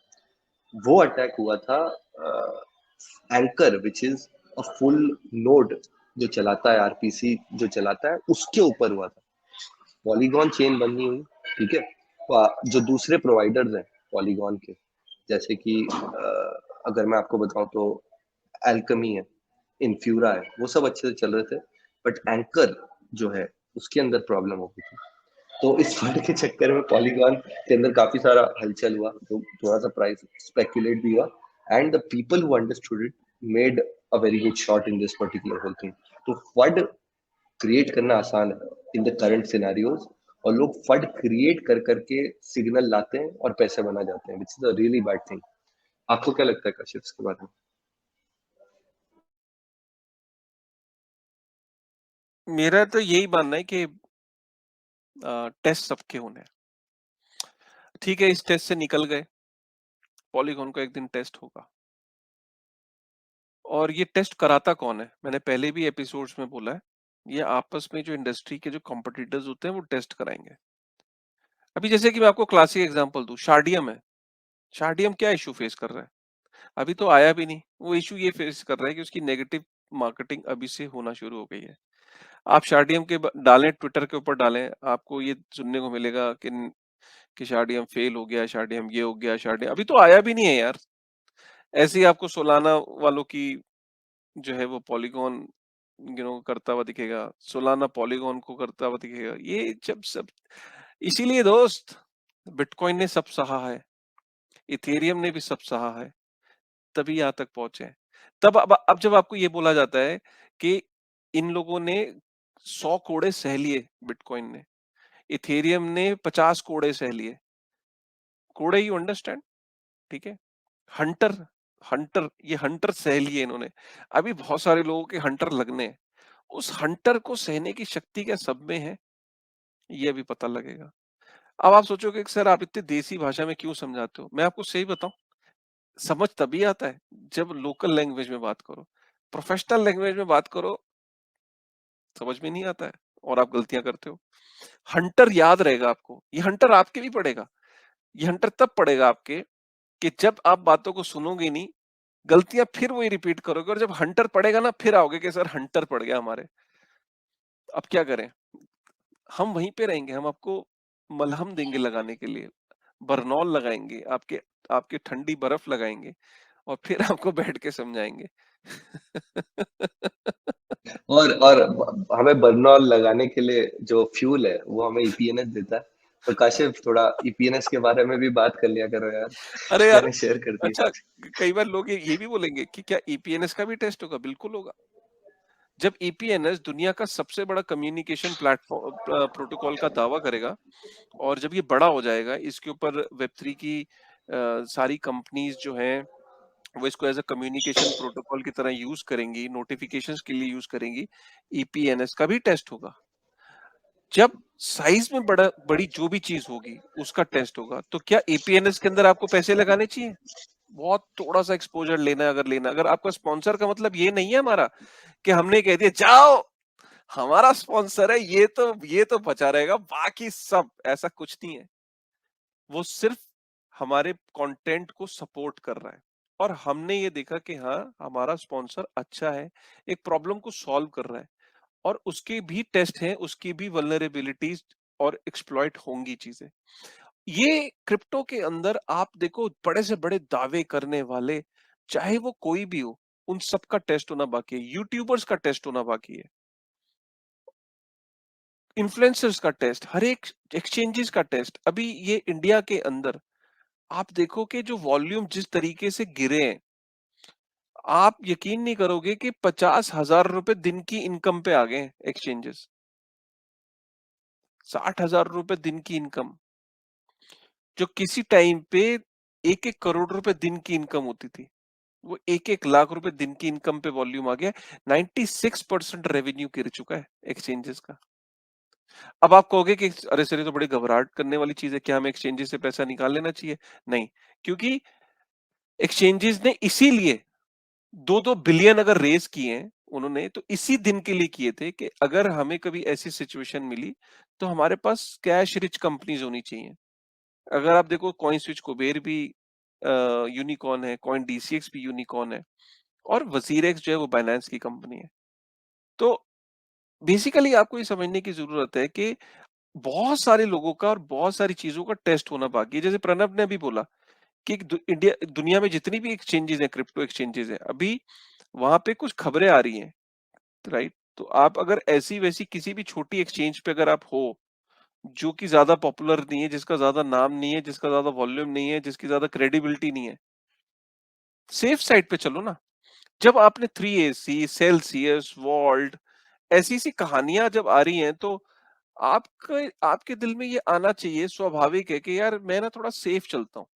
वो अटैक हुआ था anchor, which is a full node जो चलाता है, आरपीसी जो चलाता है, उसके ऊपर हुआ था। पॉलीगॉन चेन बन नहीं हुई, ठीक है? जो दूसरे प्रोवाइडर्स हैं पॉलीगॉन के, जैसे कि अगर मैं आपको बताऊं तो एल्कमी है, इन्फ्यूरा है, वो सब अच्छे से चल रहे थे। बट एंकर जो है, उसके अंदर प्रॉब्लम हो गई थी। तो इस फंड के चक्कर में पॉलीगॉन के अंदर काफी सारा हलचल हुआ, तो थोड़ा सा प्राइस स्पेक्यूलेट भी हुआ, and the people who understood it made a very good shot in this particular whole thing. तो फंड क्रिएट करना आसान है इन द करंट सिनेरियोज, और लोग फंड क्रिएट कर करके सिग्नल लाते हैं और पैसे बना जाते हैं, which is a really bad thing. आपको क्या लगता है कशिश इसके बारे में? मेरा तो यही मानना है कि टेस्ट सबके होने हैं। ठीक है, इस टेस्ट से निकल गए, पॉलीगॉन का एक दिन टेस्ट होगा। और ये टेस्ट कराता कौन है? मैंने पहले भी एपिसोड्स में बोला है, ये आपस में जो इंडस्ट्री के जो कॉम्पिटिटर्स होते हैं वो टेस्ट कराएंगे। अभी जैसे कि मैं आपको क्लासिक एग्जांपल दूं, शार्डियम है। शार्डियम क्या इशू फेस कर रहा है? अभी तो आया भी नहीं, वो इशू ये फेस कर रहा है कि उसकी नेगेटिव मार्केटिंग अभी से होना शुरू हो गई है। आप शार्डियम के डालें, ट्विटर के ऊपर डालें, आपको ये सुनने को मिलेगा कि शार्डियम फेल हो गया, शार्डियम ये हो गया, शार्डियम अभी तो आया भी नहीं है यार। ऐसे ही आपको सोलाना वालों की जो है वो पॉलीगॉन करता हुआ दिखेगा, सोलाना पॉलीगॉन को करता हुआ दिखेगा। ये जब सब इसीलिए दोस्त, बिटकॉइन ने सब सहा है, इथेरियम ने भी सब सहा है, तभी यहाँ तक पहुंचे हैं। तब अब जब आपको ये बोला जाता है कि इन लोगों ने 100 कोड़े सह लिए बिटकॉइन ने, इथेरियम ने 50 कोड़े सह लिए। कोड़े, यू अंडरस्टैंड? ठीक है? हंटर हंटर ये हंटर सह लिए इन्होंने। अभी बहुत सारे लोगों के हंटर लगने हैं। उस हंटर को सहने की शक्ति क्या सब में है? ये अभी पता लगेगा। अब आप सोचोगे कि सर आप इतनी देसी भाषा में क्यों समझाते हो? मैं आपको सही बताऊँ, समझ तभी आता है जब लोकल लैंग्वेज में बात करो। प्रोफेशनल लैंग्वेज में बात करो, समझ में नहीं आता है और आप गलतियाँ करते हो। हंटर याद रहेगा आपको, ये हंटर आपके भी पड़ेगा। ये हंटर तब पड़ेगा आपके कि जब आप बातों को सुनोगे नहीं, गलतियाँ फिर वही रिपीट करोगे और जब हंटर पड़ेगा ना फिर आओगे कि सर हंटर पड़ गया हमारे। अब क्या करें? हम वहीं पे रहेंगे, हम आपको मलहम देंगे लगाने के लिए, बरनॉल लगाएँगे, आपके आपके ठंडी बर्फ लगाएँगे और फिर आपको बैठ के समझाएँगे। और हमें बर्नॉल लगाने के लिए जो फ्यूल है वो हमें ईपीएनएस देता है। तो काशिफ थोड़ा ईपीएनएस के बारे में भी बात कर लिया करो यार। अरे यार, मैंने शेयर कर दी। अच्छा, कई बार लोग ये भी बोलेंगे कि क्या ईपीएनएस का भी टेस्ट होगा? बिल्कुल होगा। जब ईपीएनएस दुनिया का सबसे बड़ा कम्युनिकेशन प्लेटफ़ॉर्म प्रोटोकॉल का दावा करेगा और जब ये बड़ा हो जाएगा, इसके ऊपर वेब3 की सारी कंपनीज़ जो हैं, वो इसको एज़ अ कम्युनिकेशन प्रोटोकॉल की तरह यूज़ करेंगी, नोटिफ़िकेशंस के लिए यूज़ करेंगी, ईपीएनएस का भी टेस्ट होगा। जब साइज़ में बड़ी जो भी चीज़ होगी, उसका टेस्ट होगा, तो क्या एपीएनएस के अंदर आपको पैसे लगाने चाहिए? बहुत थोड़ा-सा एक्सपोज़र लेना है अगर लेना है। अगर आपका स्पॉन्सर का मतलब ये नहीं है हमारा कि हमने कह दिया जाओ, हमारा स्पॉन्सर है, ये तो बचा रहेगा, बाकी सब, ऐसा कुछ नहीं है। वो सिर्फ़ हमारे कंटेंट को सपोर्ट कर रहा है और हमने ये देखा कि हाँ, हमारा स्पॉन्सर अच्छा है, एक प्रॉब्लम को सॉल्व कर रहा है और उसके भी टेस्ट हैं, उसकी भी वल्नरेबिलिटीज़ और एक्सप्लॉइट होंगी चीज़ें। ये क्रिप्टो के अंदर आप देखो बड़े से बड़े दावे करने वाले, चाहे वो कोई भी हो, उन सबका टेस्ट होना बाकी है। यूट्यूबर्स का टेस्ट होना बाकी है। इन्फ्लुएंसर्स का टेस्ट, हर एक एक्सचेंजेस का टेस्ट। अभी ये इंडिया के अंदर आप देखो कि जो वॉल्यूम जिस तरीके से गिरे हैं, आप यकीन नहीं करोगे कि 50,000 रुपए दिन की इनकम पे आ गए हैं एक्सचेंजेस। 60,000 रुपए दिन की इनकम, जो किसी टाइम पे 1-1 करोड़ रुपए दिन की इनकम होती थी। वो 1-1 लाख रुपए दिन की इनकम पे वॉल्यूम आ गया। 96% रेवेन्यू गिर चुका है एक्सचेंजेस का। अब आप कहोगे कि अरे सर ये तो बड़ी घबराहट करने वाली चीज़ है, क्या हमें एक्सचेंजेस से पैसा निकाल लेना चाहिए? नहीं, क्योंकि एक्सचेंजेस ने इसीलिए 2-2 बिलियन अगर रेज़ किए हैं उन्होंने, तो इसी दिन के लिए किए थे कि अगर हमें कभी ऐसी सिचुएशन मिली, तो हमारे पास कैश रिच कंपनीज़ होनी चाहिए। अगर आप देखो कॉइन स्विच कुबेर भी यूनिकॉर्न है, कॉइन डीसीएक्स भी यूनिकॉर्न है और वज़ीरएक्स जो है वो बायनांस की कंपनी है। तो बेसिकली आपको ये समझने की ज़रूरत है कि बहुत सारे लोगों का और बहुत सारी चीज़ों का टेस्ट होना बाकी है। जैसे प्रणब ने अभी बोला कि दुनिया में जितनी भी एक्सचेंजेस हैं, क्रिप्टो एक्सचेंजेस हैं, अभी वहाँ पे कुछ खबरें आ रही हैं, राइट? तो आप अगर ऐसी-वैसी किसी भी छोटी एक्सचेंज पे अगर आप हो, जो कि ज़्यादा पॉपुलर नहीं है, जिसका ज़्यादा नाम नहीं है, जिसका ज़्यादा वॉल्यूम नहीं है, जिसकी ज़्यादा क्रेडिबिलिटी नहीं है, सेफ साइड पे चलो ना। जब आपने 3AC, सेल्सियस, वॉल्ट ऐसी-ऐसी कहानियाँ जब आ रही हैं, तो आपके आपके दिल में ये आना चाहिए, स्वाभाविक है कि यार मैं ना थोड़ा सेफ चलता हूँ।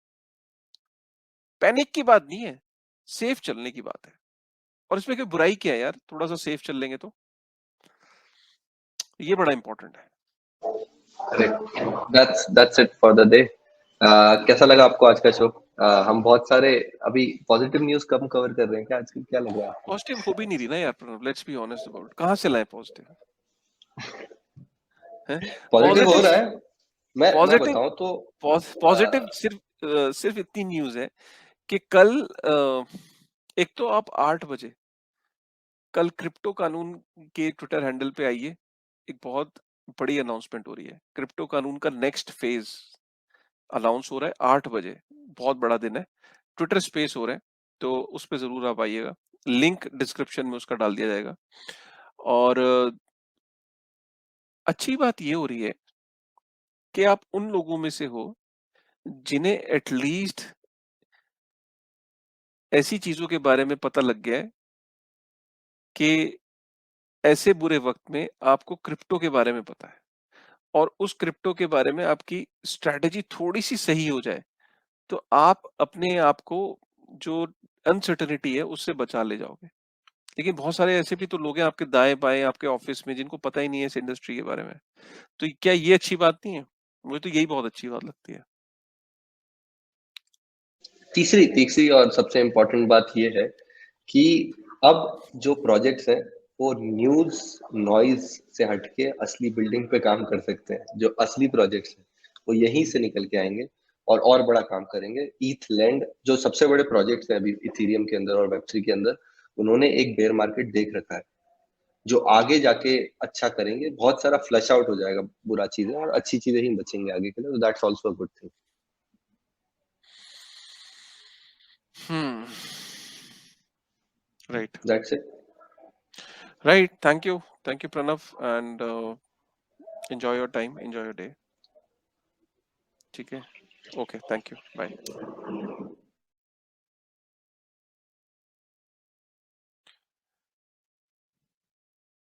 पैनिक की बात नहीं है, सेफ चलने की बात है। और इसमें कोई बुराई क्या है यार, थोड़ा-सा सेफ चल लेंगे तो? ये बड़ा इम्पोर्टेंट है। Correct. That's it for the day. कैसा लगा आपको आज का शो? हम बहुत सारे अभी पॉजिटिव न्यूज़ कम कवर कर रहे हैं क्या आजकल, क्या लग रहा है आपको? पॉजिटिव हो भी नहीं रही ना यार Pranav, let's be honest about, कहाँ से लाएँ पॉजिटिव? हैं? पॉजिटिव हो पॉजिटिव रहा है। मैं पॉजिटिव बताऊं तो पॉजिटिव सिर्फ इतनी न्यूज़ है कि कल एक तो आप 8 बजे कल क्रिप्टो कानून के ट्विटर हैंडल पे आइए, एक बहुत बड़ी अनाउंसमेंट हो रही है। क्रिप्टो कानून का नेक्स्ट फेज़ अनाउंस हो रहा है 8 बजे, बहुत बड़ा दिन है। ट्विटर स्पेस हो रहा है, तो उस पे ज़रूर आप आइएगा। लिंक डिस्क्रिप्शन में उसका डाल दिया जाएगा। और अच्छी बात ये हो रही है कि आप उन लोगों में से हो, जिन्हें एट लीस्ट ऐसी चीज़ों के बारे में पता लग गया है कि ऐसे बुरे वक्त में आपको क्रिप्टो के बारे में पता है और उस क्रिप्टो के बारे में आपकी स्ट्रैटेजी थोड़ी सी सही हो जाए तो आप अपने आप को जो अनसर्टेनिटी है उससे बचा ले जाओगे। लेकिन बहुत सारे ऐसे भी तो लोग हैं आपके दाएं-बाएं आपके ऑफिस में जिनको पता ही नहीं है इस इंडस्ट्री के बारे में। तो क्या ये अच्छी बात नहीं है? मुझे तो यही बहुत अच्छी बात लगती है। तीसरी तीसरी और सबसे इम्पोर्टेंट बात ये है कि अब जो प्रोजेक्ट्स हैं वो न्यूज़ नॉइज़ से हटके असली बिल्डिंग पे काम कर सकते हैं। जो असली प्रोजेक्ट्स हैं वो यहीं से निकल के आएँगे और बड़ा काम करेंगे। ईथलैंड जो सबसे बड़े प्रोजेक्ट्स हैं अभी इथेरियम के अंदर और वेब3 के अंदर, उन्होंने एक बेयर मार्केट देख रखा है, जो आगे जाके अच्छा करेंगे। बहुत सारा फ्लश आउट हो जाएगा बुरा चीज़ें और अच्छी चीज़ें ही बचेंगी आगे के लिए, तो that's also a good thing. Hmm. Right. That's it. Right. Thank you. Thank you, Pranav. And enjoy your time. Enjoy your day. ठीक है? Okay. Thank you. Bye.